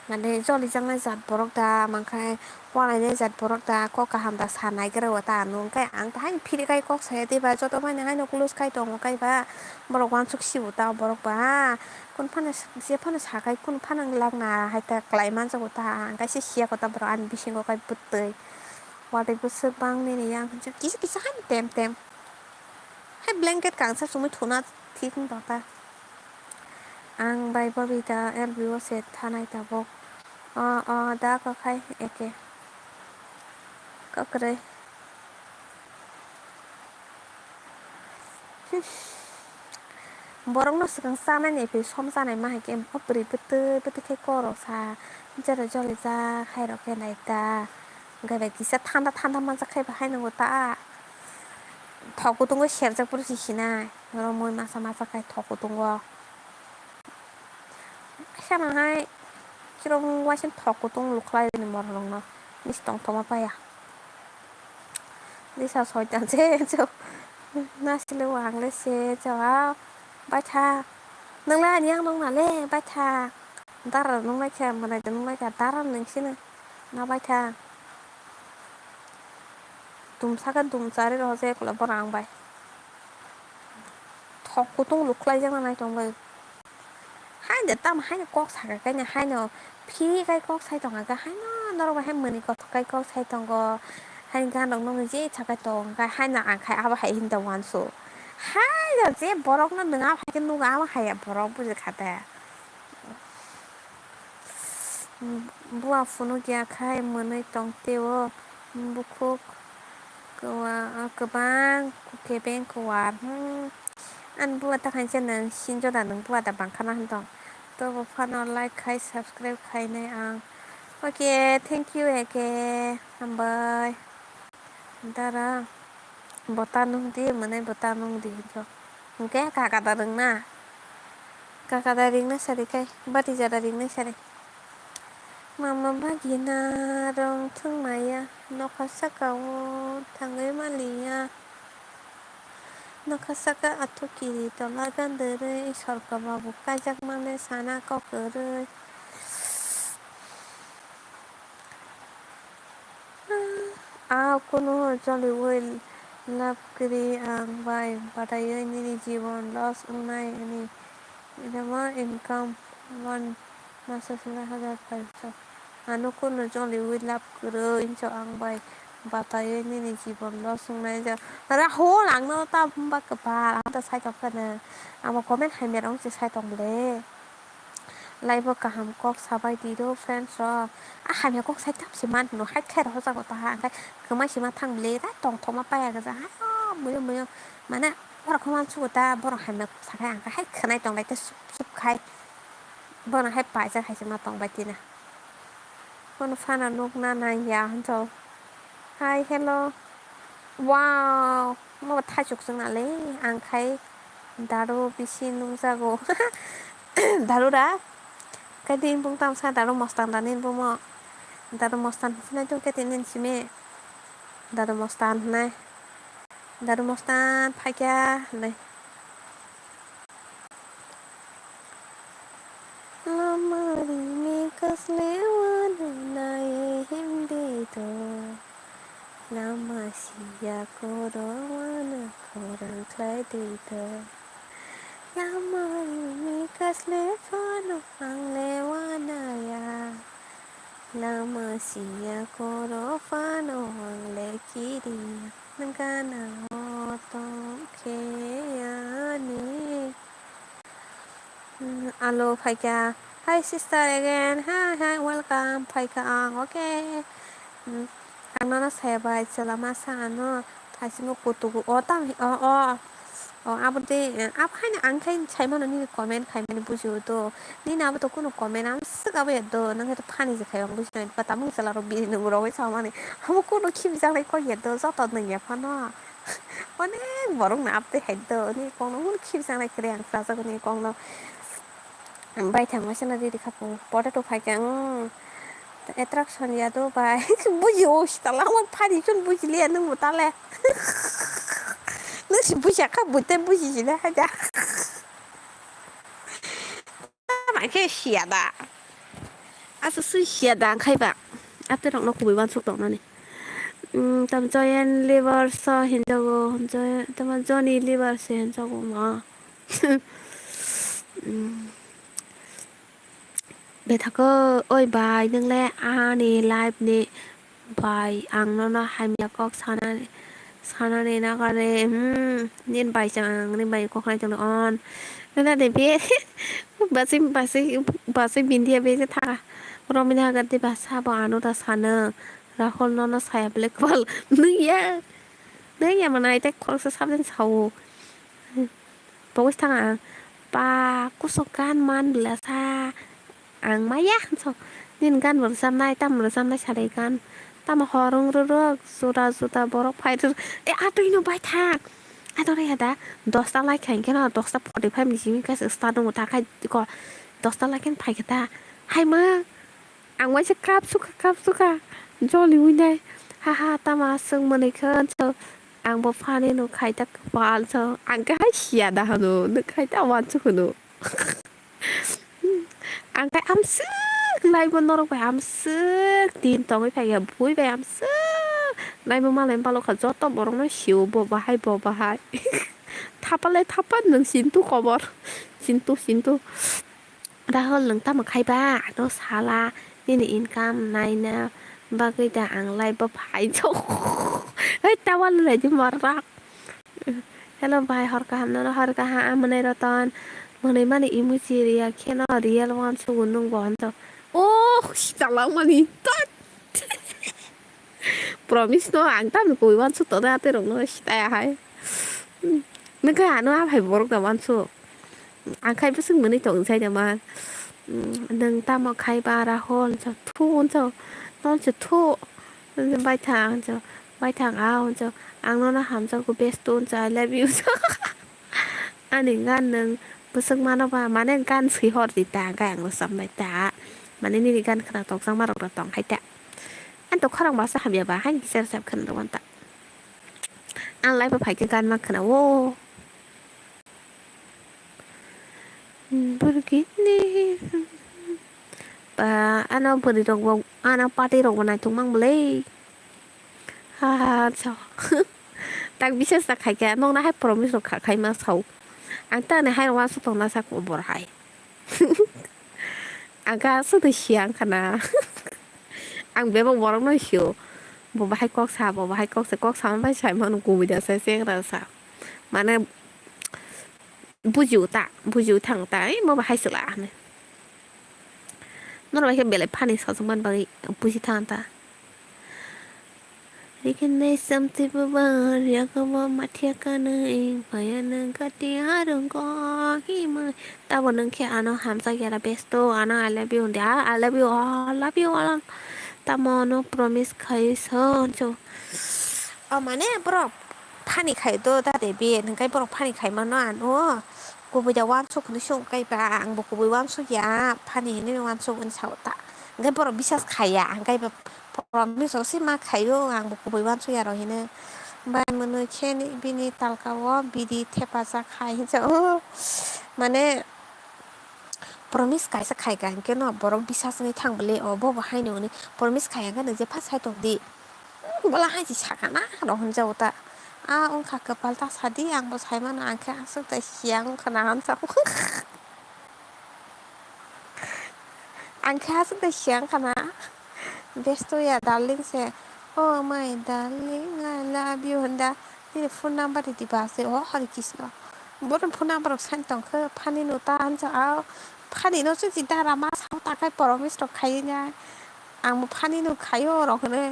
mà nè cho đi chẳng ai giặt borok ta mà cái qua này nè giặt borok ta có cái ham ta san này cái đầu ta nung cái ăn ta hay phi cái cóc sai đi bà cho tao mà nè nó close cái tông cái bà borok quan súc xỉu tao borok bà con phan sẽ phan xả cái con phan lang ngà hay ta lại man cho ta cái xia của ta borok ăn bị sinh cái bứt tơi qua đây bứt sơ băng này yang kí hay tem hay blanket càng sa sumi thuna ठीक बाता आं बाय बबिता एलबिओ से थानाय ताबक दा कखाय एके ककरै borok no sigang sana ni pe som sana ma ke opri pete ke koro sa jara joli ja khairo ke nai ta ga ba kisa thanda man ja khai ba hai nango ta thoko tongo serjak pur sisina moi masa khai thoko tongo sana hai kirong wasin thoko tong luklai ni morong no nis tong thoma pa ya lisa soitan je jo nasile wang le se jo ba tha nang la nyang nong na le ba tha dar nong la kha mana nong la ka dar nang sina na ba tha tum sakan tum sare ro je kula borang bai thok ku tung luklai jang nai tong bai hai de tam hai ne kok sa cái ne hai no phi cái kok sai tong ga hai no ro ba hai mani ko cái kok sai tong go hai ga nong nong je cha cái tong ga hai na an khai aba hai hin da wan so hai da je borok no nang a hai ke nu ga aba hai borok bu je khata bua phunu kya khai manai tong teo bukuk गोबां केबें कवा आन बुआ थाखाय channel सिनजदा नों बुआ दा बांखाना होनदों तो फानो लाइक खाय साबस्क्राइब खायनाय आं Okay, thank you again. Bye. Dara. Botanung di mana botanung di jo. Oke, kakak dareng na. Kakak daring na sari kai. Bati jada ring na sari. Mama bagina rong thung maya. Nokasakawo tangai malia. Nakasaka atukiri tolagan dere. Sorka babu kajak mane sana kau kere. Kuno jolly will love kiri ang bay batayo ni jiwon loss unai ini idama income one masa sila hajar paisa kuno jolly will love kiri incho ang bay batayo ni jiwon loss unai ja raho lang no ta bak ba ta sai tok kana ama comment hai merong si sai tong le live kaham kok sabai tido friends ro hai kok sai tap si man no hai khe ro sa ko ta haคือไม่ใช่มาทางเลได้ตรงทมาไปก็จะให้มือมันน่ะพอเราเข้ามาสู้ตาพอเราหันมาสักอย่างก็ให้ขนาดตรงไหนจะซุบใครพอเราให้ไปจะให้จะมาตรงไปทีนะคนฟันลูกหน้านายาวเจ้า Hi hello ว้าวเมื่อถ่ายจุกซึ่งอะไรอังไคดารุบิชินุซาโกดารุระก็ดินปุ่งตามซาดารุมอสตันดานินปุ่งมอดารุมอสตันที่นั่นจุกแค่ตินินชิเมDaru mostan nih. Daru mostan pakai nih. Lama ini keselewan naik hindi to. Lama sia korongan korang kledi to. Lama ini keselewan ang lewan ya. Lama sia korofano ang lekiri nagana otong keyani. Hello Paika. Hi sister again. Hi welcome Paika ang okay. Ano na sabay selama sana tayo kutugu otam 아버지 아파니 안카인 잘못은 니 comment 카이면 부지도 니 나부터 꾸노 comment am 쓰가 왜도 너가 또 파니지 가요 무슨 바다 뭉살라로 비는 거로 해서 만에 아무 꾸노 김장을 거 얘도 저도 능게 파나 오늘 뭐롱 나한테 해도 니 공노 김장을 그래 안 싸서 니 공노 바이 장마시나 디디 카포 버려도 발장 attraction이야도 바이 무지 오시달라만 파니 좀 무지 리에는 못 달래 nó bút chặt các bút tên bút gì đó hả bạn cái xẻ đã sự xẻ đã khai bạc tới động nó cũng bị ban xúc động nó này tầm cho em liver so hiện cho cô cho tầm cho ni liver so hiện cho cô mà để thắc ơi bài đừng lẽ nè live nè bài ăn nó hayมีก็사나네 나가네 닌 바이장 닌 바이 코카이 정도 on nên để biết bà sinh bình thường bây giờ thà rồi mình hàng cái bà sa bà nó ta sana ra hôm nó sai black wall nước ya mà này tách khoang sắp đến sau bố thằng à bà cú sọc gan man là sa ang maya so nên gan vừa xăm nay tâm vừa xăm nay xài đầy gan ta mà họ rung rung sudah borok fighter aduh ini baik tak aduh ya dah dosta like kan kena dosta 45 di sini guys start nunggu tak kan kok dosta like kan baik kita hai ma ang wajah krap suka jolly winai haha ta mà sung menikah so ang bapa ni nu khai tak wal so ang cái xia dah nu khai tak wal so nu ang cái am lại bên nó phải am sức tin tao mới phải gặp vui về am sức lại bên mà lên bao lâu cả gió tao bảo nó xỉu bỏ hai tháp lên xin tu có bỏ xin tu đã hơn lần ta mà khai ba nó xả la nên là income này nè ba cái đảng lại bỏ phải chỗ ấy tao ăn lại chứ mà rác hello bye harga ha mana rotan mana mana imuji ria kena real one so gunung bonto salah wanita promise nó anh ta mình cùi văn số tới ra tới nó tay hay nó cái nó phải bỏ được văn số anh khai biết sức mình đi chọn xe mà nâng ta mà khai bà ra hôn cho thu cho non cho thu bài thang ao cho ang nó ham cho cô best tôn cho I love you cho anh ấy gan nâng bớt sức mà nó bà mà nên gan sĩ hot gì ta cái ang nó sắm bài ta mà nên đi gan khả tộc sang mà đọc tòng hay ta anh tộc khả năng bà sẽ ham ya bà hay sẽ khả năng quan ta anh lại bà phải cái gan mà khả năng ô begini ba ano beri dong ano party dong mana tumang beli ha cho tak bisa sa khai cái mong na hay promise rồi khai mà sau anh ta này hay là số tông na sa của bor hay anh ca số từ sáng khả na anh bé bor bor nó hiểu bor hay quắc sa bor hay quắc saไม่ใช่มันกูวิดีโอเสียงเราsa mà này不อยู่ทางตามันไม่ให้สละเนี่ยนั่นเราแค่เบลล์พันธุ์สองสมบัติบางผู้ชิทานตาเรียกในสัมติบวาเรียกว่ามาเทียกันเองพยานงกัดที่หาดึงก็หิมะแต่วันนึงแค่อันนั้นหามใจแกละเบสโตอันนั้น I love you เดี๋ยว I love you all love you all แต่มโน promise ใครสอนจูเอามาเนี่ยปรบพันธุ์ไข่ตัวตาเดบีถึงใครปรบพันธุ์ไข่มาหน่อยโอ้กูไปจะว่านสุกนี่ช่วงใกล้ปางบอกกูไปว่านสุกยาพันนี่ว่านสุกวันเสาร์ตะงั้นพอเราบิชัสไข่ยาใกล้แบบพอเราไม่สงสิมาไข่ด้วยอ่างบอกกูไปว่านสุกยาเราเห็นเนี่ยใบมันเลยแค่นี้บินีตัลกาวบิดีเทปาสักไข่จะมันเนี่ย promise ไข่สักไข่กันก็เนาะพอเราบิชัสในทางไปเลยบอกว่าให้หนูนี่ promise ไข่กันเดี๋ยวจะพัดใส่ตรงดีเวลาให้จิฉากนะเราคนเจ้าตะองค์ข้ากับปาลตาสาดีอังบอใช้มานานแค่สุดแต่เสียงขนาดนั้นจ้ะอังแค่สุดแต่เสียงขนาด best ตัวอย่า darling เสีย oh my darling I love you ฮันดานี่phone number ที่บ้านเสียฮอริคิสเนาะบ่ต้อง phone number ฉันต้องคือพันนี่โนตาอันจะเอาพันนี่โนซึ่งจิตดารามาสาวตาใคร promise ต่อใครเนี่ยอังพันนี่โนใครหรอกเลย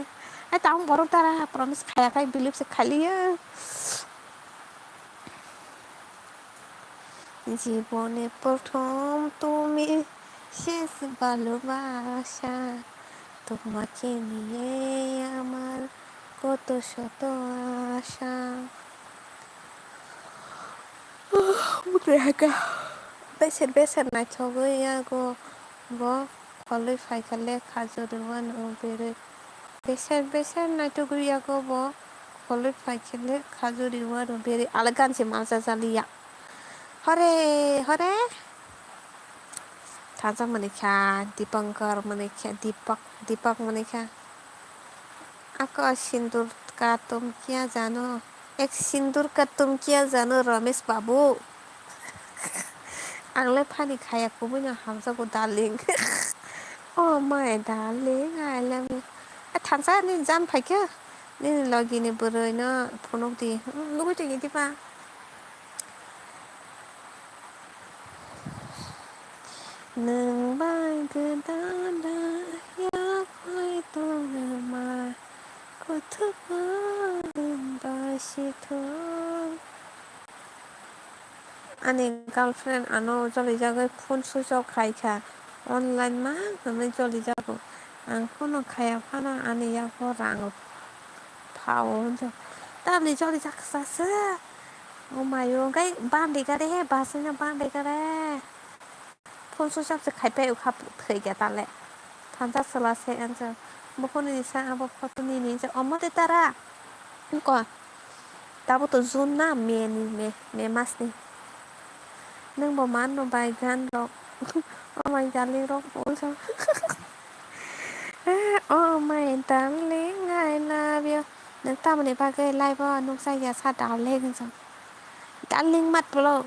ไอ้ตาผมบอกตารา promise ใครใคร believe สักใครเลยজীবনে প্রথম তুমি শেষ ভালোবাসা তোমাকে নিয়ে আমার কত শত আশা Mereka beser na chogo ya go bo koloi faikale khajuruan obere beser na chogo ya go bo koloi faikale khajuruan obere algan se masa jaliya hore hore थाजा मनिका दीपंकर मनिका दीपक मनिका आकाश सिंदूर का तुम क्या जानो एक सिंदूर का तुम क्या जानो रमेश बाबू आंलाय फानि खायाखौबो ना हामजागौ darling oh my darling I love you थाजा नि जान फाइखो नि लगिनि बोरैनो फनक दि लुगैदों इदिबा नों बाय गोदानाอยากให้ต้องมา고통받은 아니 girlfriend 안 오저리 자고 폰 수저 가이카 온라인 막 그러면 저리 자고 안 코너 가야 하나 아니야 호랑 파오 다음에 저리 작사스 오마요 cái ban đi cái đấy bà xin cho ban đi cái đấy phun số sắp sẽ khai bèo khắp thời cái ta lệ tham gia sửa xe ăn giờ một con đi sang một con đi ní giờ 엄마 됐다라 그러니까 나부터 존나 매 마스니 nâng bộ mán nó bài gan rồi oh my darling rồi ôi sao oh my darling I love you nâng ta mà để ba cái live vào nông say nhà sa đào lên rồi darling mặt rồi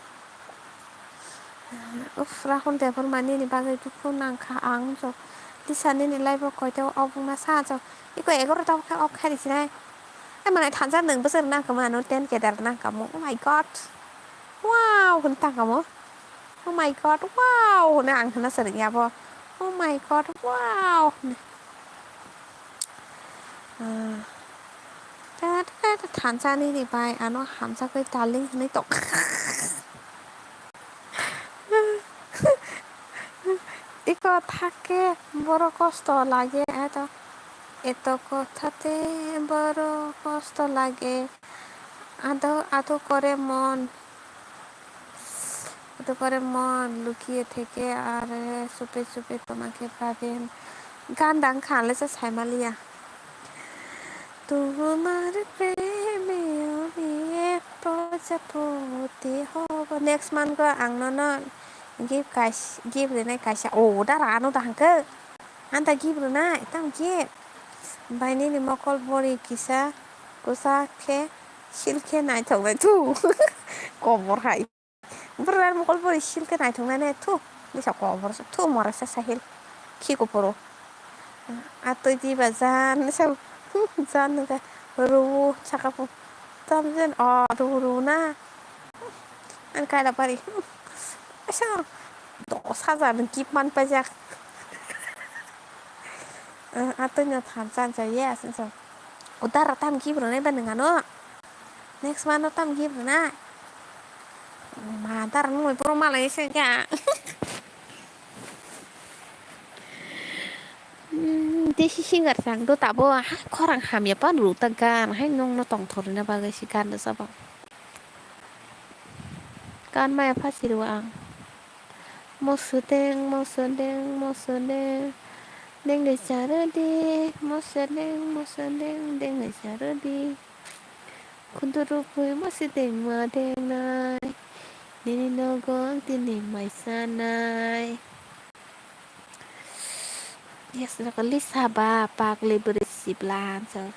ra con đẹp hơn mà nên ba cái chút con nàng khá áng rồi đi sang nên live vào coi theo ông na sa rồi cái quẻ có đâu cái ông khai đi nàyไอ้มันไอ้ทันซะ1%นั่งกับมันโน้ตเต้นแกดันนั่งกับมึง oh my god ว้าวคุณตังกับมึง oh my god ว้าวนี่อ่างทันน่าสนิทยาพอ oh my god ว้าวแต่ทันซะนี่ดีไปอ่ะเนาะหามซะก็ตาลิงไม่ตก থাকে বড় কষ্ট লাগে এত কথাতে বড় কষ্ট লাগে আদো আদো করে মন লুকিয়ে থেকে আর চুপে চুপে তোমাকে পাবেন গান দাং খালেছে সাইমালিয়া তোমার প্রেমে আমি এক প্রজাপতি হব next month ko ang nono give renai kaisa dara anu dangke anta give renai tam give baini ni mokol bori kisa kusa ke silke nai thongnai tu kobor hai beran mokol bori silke nai thongnai ne tu bisa kobor tu morasa sahil ki ko poro atoi di bazan sao jan ga ru chakapu tam jen ru na an kai la pari sao 10,000 gibman pajak atenya tham san sa yes so utara tam gibro ne ban ngano next man tam gibro na ma tar nu pro malai se ga desi singar sang do tabo khorang ham ya pan ru tagan hai nong no tong thor na ba ga sikan da sabang kan ma ya phasiru ang mosudeng deng de saradi mosudeng deng de saradi kunduru pui mosideng ma deng nai nini no gong tini mai sanai yes na kalisa ba pak libre siblan so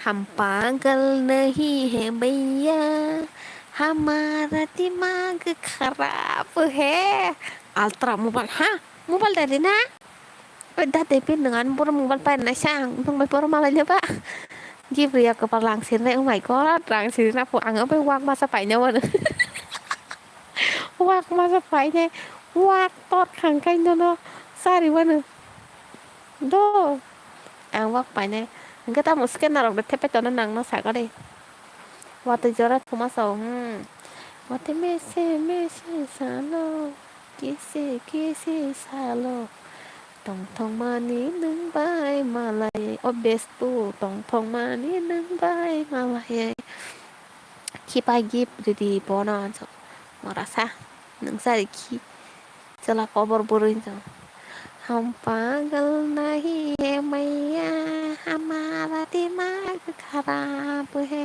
हम पागल नहीं है भैया हमारा दिमाग खराब है ultra mobile mobile dari na dah tapi dengan pura mobile pen na sang tung bai pura malanya ba give ya ke langsir ne oh my god langsir na pu ang apa wak masa pai nya wan wak masa pai ne wak tot khang kai no sari wan do ang wak pai ne người ta một scanner được thép cho nó nặng nó sạc ở đây và từ giờ ra không có sầu và thế mê xe xa lô kia xe xa lô tổng thống mà ní nâng bay mà lại ở best tu tổng thống mà ní nâng bay mà lại khi bay gip đi bỏ nó cho mà ra xa nâng xa đi khi cho là có bor borin cho हम पागल नहीं है मैया हमारा दिमाग खराब है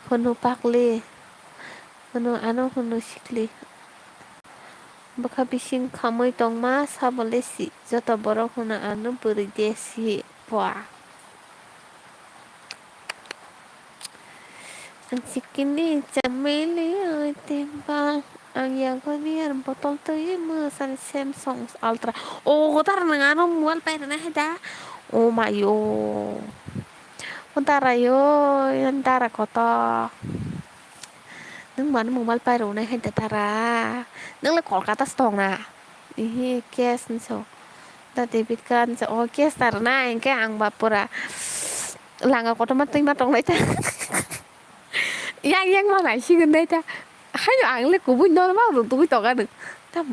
hunu pakli hunu ano hunu sikli baka bising khamoy tong ma sabole si joto borok hunu ano buri desi poa ang sikini chameli ay timbang ang yagonir botol to mo san Samsung Ultra tar ngano mual pa na heda mayo antara koto nung man mobile pa ro na heda tara nung le Kolkata stong na kes so ta debit kan so kes tar na en ke ang bapura langa koto mating na tong lai ta yang ma nai shi gen dai ta hai yo ang le ku bu no ma ru tu to ga được tam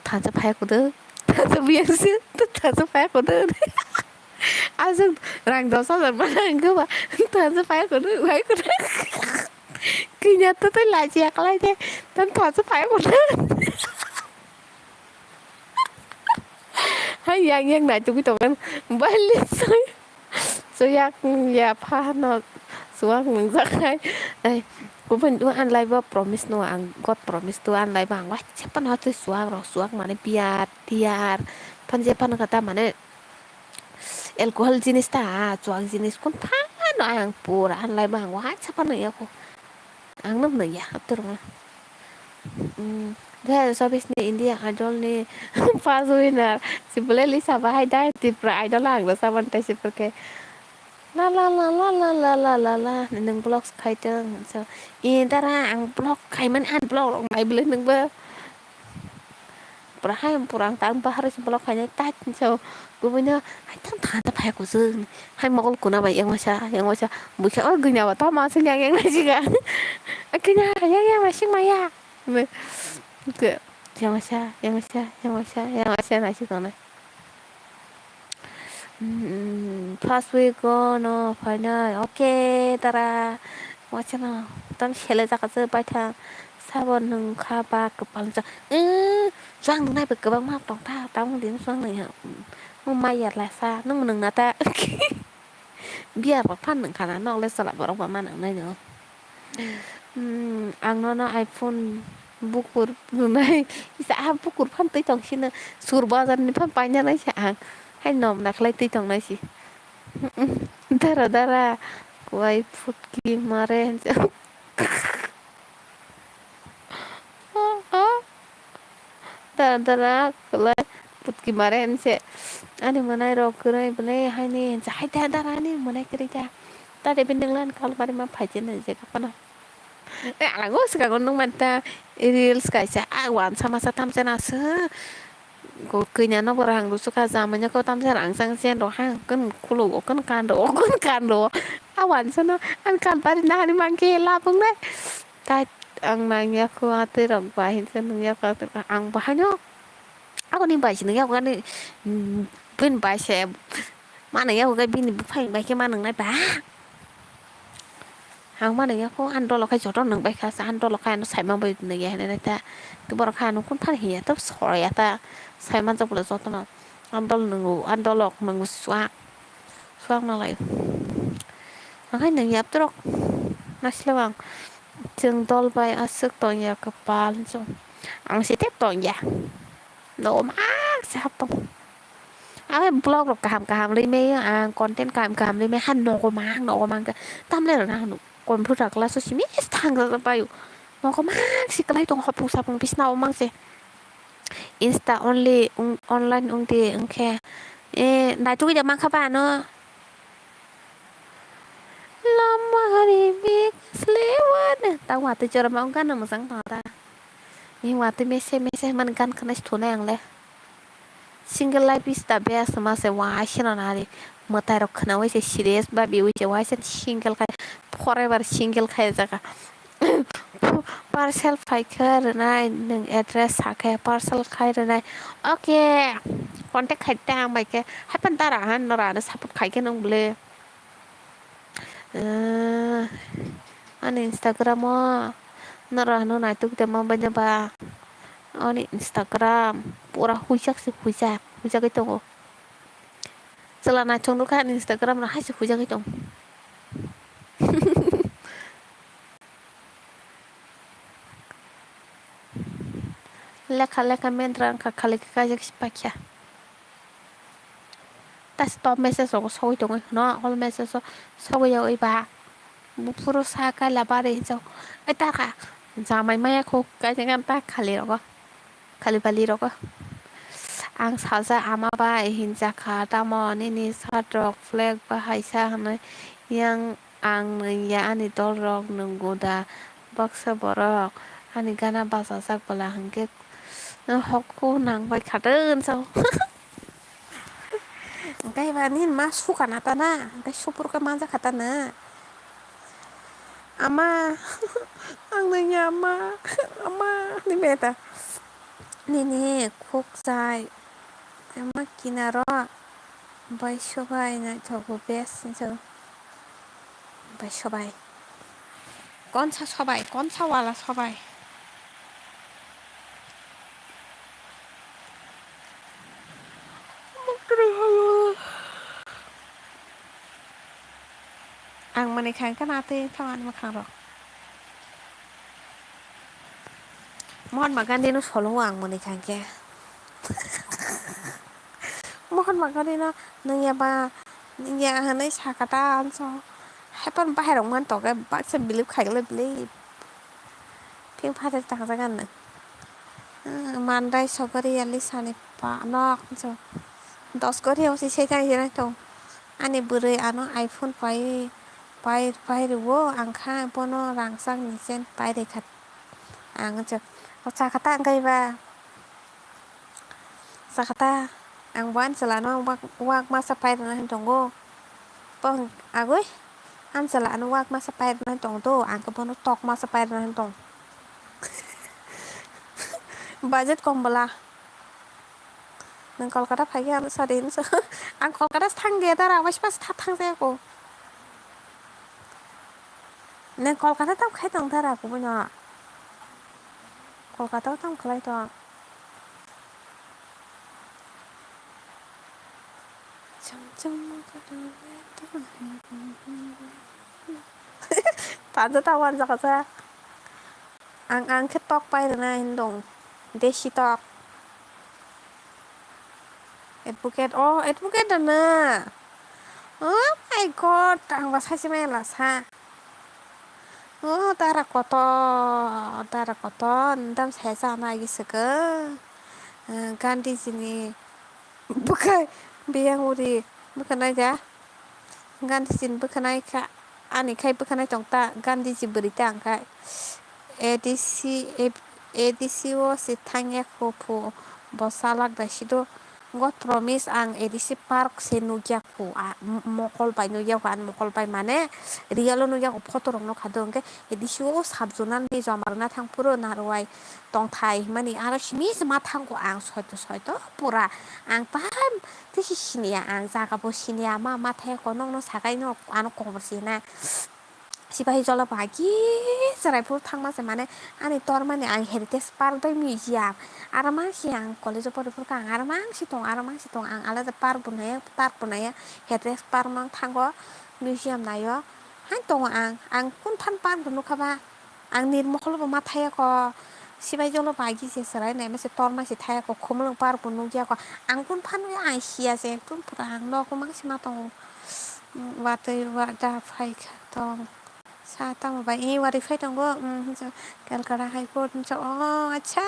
taจะแพ้กูเด้อtaจะเบียนซื้อtaจะแพ้กูเด้อซึ่งรังดอสอนมานั่งก็ว่าtaจะแพ้กูเด้อไว้กูเด้อคือญาติตัวหลายเจียกอะไรเจ้ตันtaจะแพ้กูเด้อให้ยังไหนจุกตกันบ้านเลี้ยงso yak ya pa no suang mừng rất hay đây cũng mình đua ăn live promise no ang God promise tu ăn live bang wah siapa no tu suang mana biar pan siapa no kata mana alkohol jenis ta suang jenis kun pan no ang pura ăn live bang wah siapa no ya ko ang nam no ya atur ma Dahil sabis ni India idol ni pas winner si boleh Lisa bahai dah tipra idol lang lo saban tay si perke la nâng blog khai trơn sao in ta ra ăn blog khai mình ăn blog này beli nâng bơ hai orang tahun bahar si blog hanya tat sao gue punya hai tan tan ta pakai kusun hai mau ku nama yang masa bukan gue nyawa tau masih yang masih kan akhirnya yang masih maya ke yang masih nasi tanah. First week no final. Okay, tara. Macam na. Tam shele jaga baita. Sabon nung kaba kepala jang. Soang nung nai berkebang mah tong ta. Tam din soang nung ya. Maya lah sa. Nung nung nata. Biar pan nung kana nong le salat barang paman nang nai no. Ang no iPhone bukur nunai isa bukur pan tei tong sini sur bazar ni pan panya nai sa ang hai nom nak lai tei tong nai si dara kuai putki mare dara kulai putki mare se ani manai ro kurai bele hai ni sa hai dara ni manai kerja tadi bendeng lan kalau mari ma phajen ne je kapan Alango sekarang nung manta reels kaisa awan sama sa tam sana se ko kenya no barang rusu ka zamanya ko tam sana ang sang sen ro hang kan ro awan sana an kan pari na ni mangke la pung ne ta ang nang ya ko ate ram pa hin sen ya ka ang ba nyo ako ni ba sin ya ko ni bin ba se mana ya ko ga bin phai ba ke mana nai ba hàng mà này có ăn đôi là cái chỗ đó nâng bay khá xa ăn đôi là cái nó xài mang bay này vậy này ta cái bờ khai nó cũng phát hiện tấp sỏi ta xài mang trong là do tao ăn đôi nâng ăn đôi lọc nâng xoa xoa nó lại nó cái nâng nhập đó nó sẽ bằng chừng đôi bay ăn sức tỏi nhà cái bàn xong ăn sẽ tiếp tỏi nhà nổ mát sẽ hấp tông blog rồi cảm lấy mấy content cảm lấy mấy hắn nổ mang cái tâm lên là kon produk la so simi tanggal payu no ko mak si kalai tong hapu sapung pisna omang se insta only online ungti ungke na tu ja mang khaba no lama hari big lewat ta wa tu cara mang kan no sang ta ni wa tu mese man kan kana stuna yang le single life is the best ma se wa shina na ri mata ro khna wa se serious ba bi wa se wa se single kai forever single khai jaga parcel faikar nai nung address sakai parcel khai nai okay contact khai tang bai ke hai pan tara han nora na saput khai ke nung ble an Instagram nora no nai tuk te ma banya ba on Instagram pura hujak itu celana chong kan Instagram na hai se hujak itu leka mentran ka kali ka jak spakya ta stop message so so itu no all message so ya iba bu puro sa ka la bare so ta ka zamai maya ko ka jangan ta kali bali ro ko ang salsa ama ba hinja ka ta mo ni sa drop flag ba hai sa hanai yang ang ya ani dol rok nunggoda baksa borok ani gana basa sak bala hangke học nàng vai khát đơn sao cái và nín mà su cả nata na cái su pur cái manja khát na ama ang nanya ama ni beta ni khúc dài ama kinaro bay shobai na thobo best sao bay shobai con sa wala shobai ang manikan ka natin kawan makaro mohon makan dino solo ang manikan ke mohon makan dino nanya ba nanya hanai sakata anso happen ba herong man to ka ba se bilip khai le bilip phim pha ta tang jangan na mandai sogari ali sani pa nok so dos gori osi se tai na to ani bure ano iPhone pai ruo angka pono rangsang ni sen pai de khat ang cho sakata ngai ba sakata ang wan selano wak masa pai na tongo pong agoi an selano wak masa pai na tong to ang ka pono tok masa pai na tong Budget खमबोला नों कलकाता फैगोन सारिनोसो आं कलकातासो थांगोया दा रावासो थांजायाखौ नों कलकाता थांखाय थांथाराखैबो ना कलकातायाव थांखालायथ' 다들 타고 앉아가자. 앙 떡 바이러나 행동. 대시 떡. advocate. advocate잖아. my god. 앙 사지 말라 사. 따라꺼터. 남담 세상 알겠어. 간디지니. 비양 우리 뭐가나자. 간디진 뭐가나이카. 아니 카이 뭐가나이 정타. 간디지 버리다 앙카이. edisi si tangya kopo bosalak dasido got promise ang edisi park se nugyaku mokol pai nugyaku mokol pai mane realo nugyaku photo rong no khadong ke edisi sabjonan ni jamarna thangpuro narwai tongthai mani aro simis ma thangko ang soito pura ang pam tisi sinia ang jaga bo sinia ma thai ko nong no sagai no ano konversina सिपाही जल भागी जरायपुर थांमासे माने आंनि तर माने आं heritage park बै museum आरो मानसि आं कलेजाव फरायफोरखौ आं आरो मानसि दं आं आलादा पार्क बनायो हेरिटेज पार्क नं थांगो मिउजियाम नायो हाय दङ आं कुनफान पार्क नुखाबा आं निर्मखलबो मा थायाखो सिबाय जल भागी जेसराय नाय मासे तर मासे थायाखो खोमलং पार्क नुगियाखो आं कुनफान आं सियाजे तुमपुरा आं नखो मासे मा दङ वातै वादा फायखा दं Sata ba wari fai tanggo Calcutta High Court acha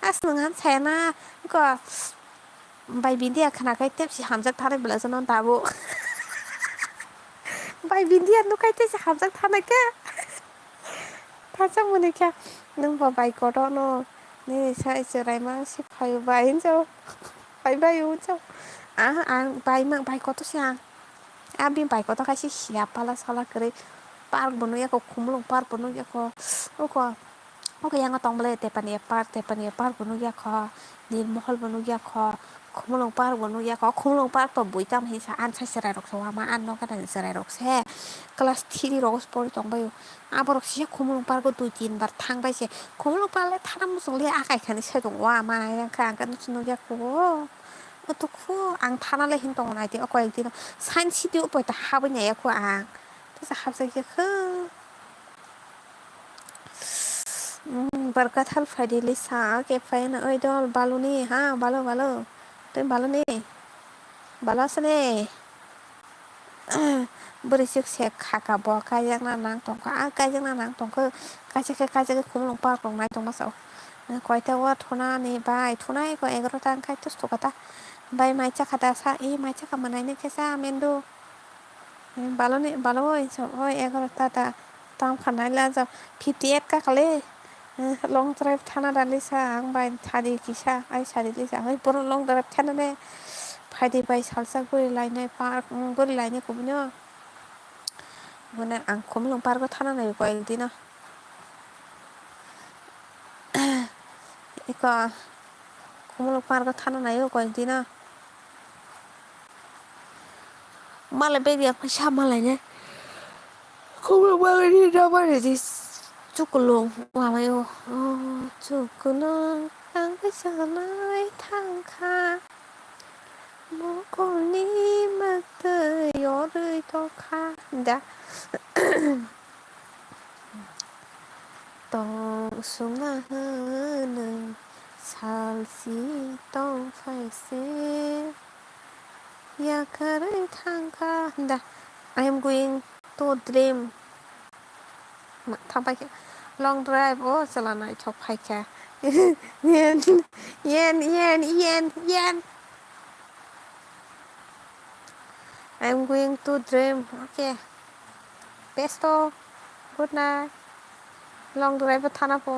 asnungan sayana ko bai bindia khana kai tep si hamjak thare bela janon tabo bai bindia no kai te si hamjak thana ke thasa mune kya nung ba bai ko no ni sai serai ma si phai bai hinjo bai ucho bai ko to siang abin bai ko to kasi siapa lah salah kere park bonuyako khumlung park bonuyako oke yang tongle tepani park bonuyako nirmahal bonuyako khumlung park to buitam hisa an serai rok so ama an no kada serai rok se class 3 rok sport tongbayo aborok si khumlung park ko 2-3 bar thangbai se khumlung park le thanam musongle akai khani se dong wa ma yang kan kan sunuyako tuku ang thanale hin tong nai ti ko ekdin san city upoi ta habanya ko ang Terus habsake berkat hal fadili sa ke faina oi dol baluni ha balo tem baluni balasne berisik se khaka bo kajang na nang tong ko kajak khumlong park rong nai tong masau koita wa thuna ni bai thunai ko 11 tang kai tus to kata bai mai cha khata sa mai cha kamanai ne kesa mendo balo oi 11 tata tam khanai la ja 58 ka kale long drive thana dali sa ang bai thadi kisa ai sari lisa hoi puro long drive thana ne फायदे बाय salsa गरि लायनाय park गरि लायनाय खौबो माने आं खमलং park थाना नाय को एकदिन इका खमलং पार्क थाना नाय को एकदिन मालाय बेबिया फैसा मालायने खमलং पार्क नि दामारे दिस चुकुलं माबायो चुकुलं आं फैसालाय थांखा मखलनि मोखै थखा दा tong sunga hoनो सालसि tong फायसे याखारै थांखा दा I am going to dream थांबाय long drive चलानाय थक फायखा yen I'm going to dream okay besto good night long drive थाना पो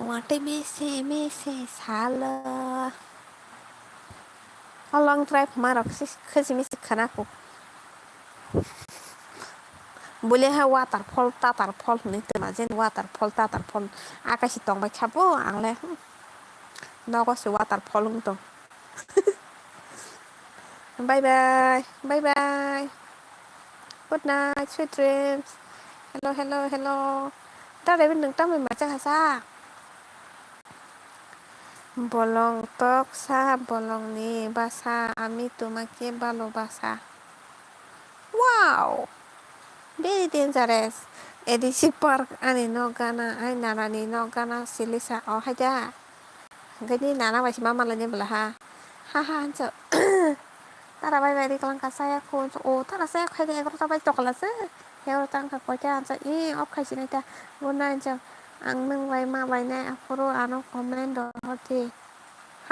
वाटे मेसे साला long drive मारक खसी मिसे खाना को Boleh waterfall tatarfall ni tema jen waterfall tatarfall akasi tong bai chapo angle nogo si waterfall to bye bye bye bye good night sweet dreams hello hello hello ta đây bên đường tao mình mà chắc là sao bolong tok sa bolong ni basa ami তোমাকে ভালোবাসা wow very dangerous edisi park ani no gana ai narani no gana silisa oh haja gani nana masih mama lanya belah haha anjo tara bye bye di kelang saya kun oh tara saya kayak ekor tabai coklat se heo tang ka ko ja anjo op khai sini ta guna anjo ang nang bai ma bai na apuro ano comment do hoti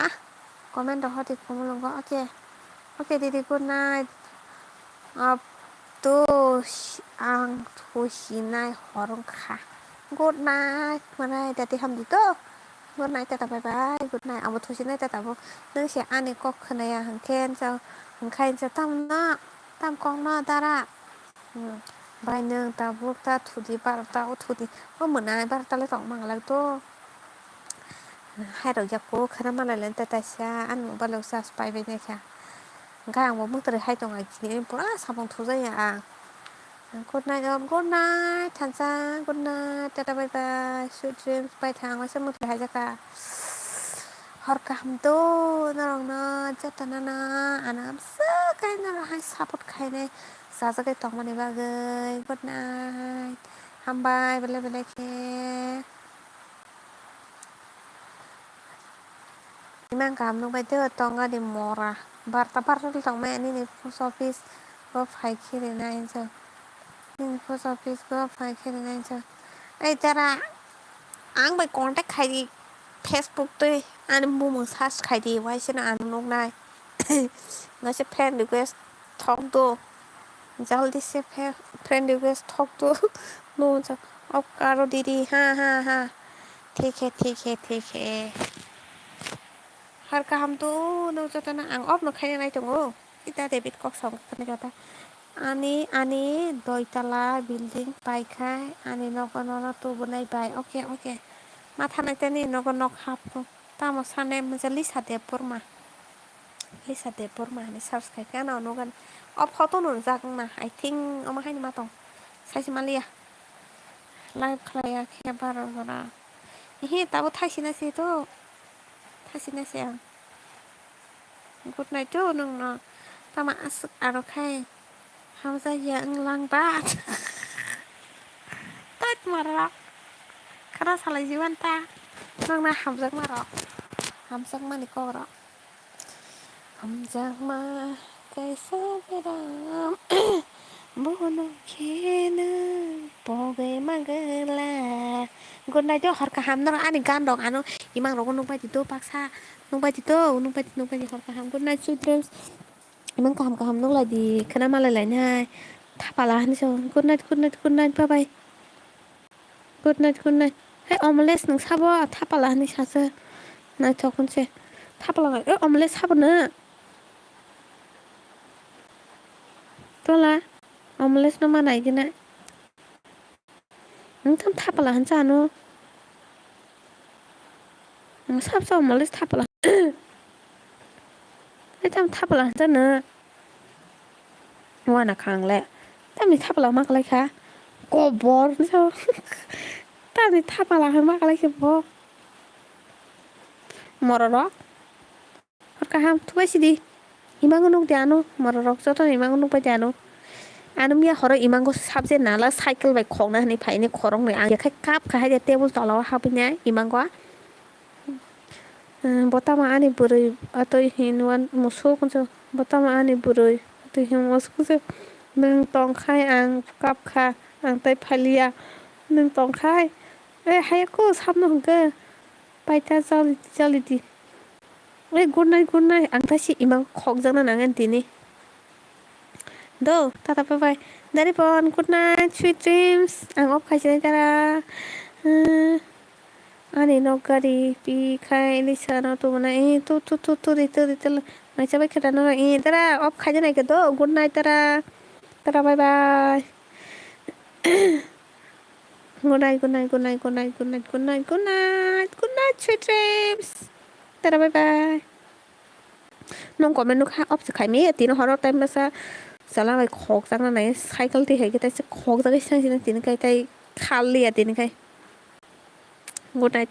hah comment do hoti kumulong ko okay okay didi good night up to ang thusinai horong kha good night mana tati ham dito good night tata bye bye good night amo thusinai tata bo nang sia ani kok khnaya hangken cha hangkhain cha tam na tam kong na dara bai nang ta buk ta thudi bar ta o thudi o munai bar ta le tong mang la to hai đầu giặc cố khá mà lại lên tay tay xa ăn một bao lâu xa spy bên này kha ngang một mức từ hai tuần ngày chỉ nên bữa sao bằng thu dây à good night good night thành ra good night tata bye bye sweet dreams bay thang với sớm một hai giặc à hot cảm tu nó nó chắc tao nó anh em sợ cái nó hay support cái này sao cái tông mà này ba người good night ham bye bye bye bye Imang kam nung bai teo tonga di mora barta barta tong me ni post office go phai khiri na incha ni post office go phai khiri na incha ai tara ang bai contact khai di Facebook tôi an bu mong search khai di wai sina an nung nai nó sẽ friend request talk to jaldi se friend request talk to no cha op karo didi ha ha ha ठीक है ठीक है ठीक है har ka ham tu no jata na ang op no khai nai tongo ita debit kok song kane kata ani doi tala building pai khai ani no kono no tu bunai bai okay okay matha nai tani no kono khap to ta mo sane mja lisa Debbarma ni search khai ka no gan op photo no jak na I think oma hai ni ma tong sai si malia live khlaya khe baro bora hi tabo thaisina se to thaisina se good night to nung no tama asuk aro khai hamza yang lang bat tat marok kara salai jiwan ta nung na hamzak marok hamzak mani koro hamzak ma kaisa beram bono khena poge magala good night to har ka ham no ani gan dong anu imang ro nung bai to paksa nung bai har ka ham good night sweet dreams emang kaham nung lah di kena malah lainnya tapalah nih so good night bye bye good night hey omeles nung sabo tapalah nih sasa nah cokon sih tapalah omeles sabo na tuh lah omeles no mana ini nak nung tapalah hanca no nung sabo omeles tapalahไอ้ทำทับอะไรจ้ะเนอะว่านักขังแหละแต่มีทับอะไรมากเลยคะกบอลใช่ไหมแต่มีทับอะไรมากเลยคือพอมรดกเขาก็ห้ามทุกสิ่งดีอิมังกุนุกเดียนุมรดกจะต้องอิมังกุนุกไปเดียนุอันนี้มีอะไรอิมังกุสับเจนน่ะแล้วไซเคิลไปของนะนี่ไผ่นี่ขอร้องเลยอ่ะอย่าแค่กราบใครให้เตะบอลต่อแล้วเขาเป็นไงอิมังกว่าbotama ani burui atoi hinwan musu kunso botama ani burui atoi hin musu kunso nung tong khai ang kap kha ang tai phalia nung tong khai hai ko samno hungke paita jali di good night ang ta si imang khok jang na nangan tini do tata bye bye dari pon good night sweet dreams ang op khai jai tara ani no gari pi khai lisa no tu na tu ri na chabai khata no tara op khai jai ke do good night tara bye bye Good night, good night, good night, good night, good night, good night, good night, good night, sweet dreams. Ta-da, bye bye. Nông có mình nó khác ốp sự khai mê tí nó hóa tay mà sao là mày khóc sang là này cycle thì hay cái tay sẽ khóc ra cái sang thì nó tí nó cái tay khá liệt tí nó cái. Good night.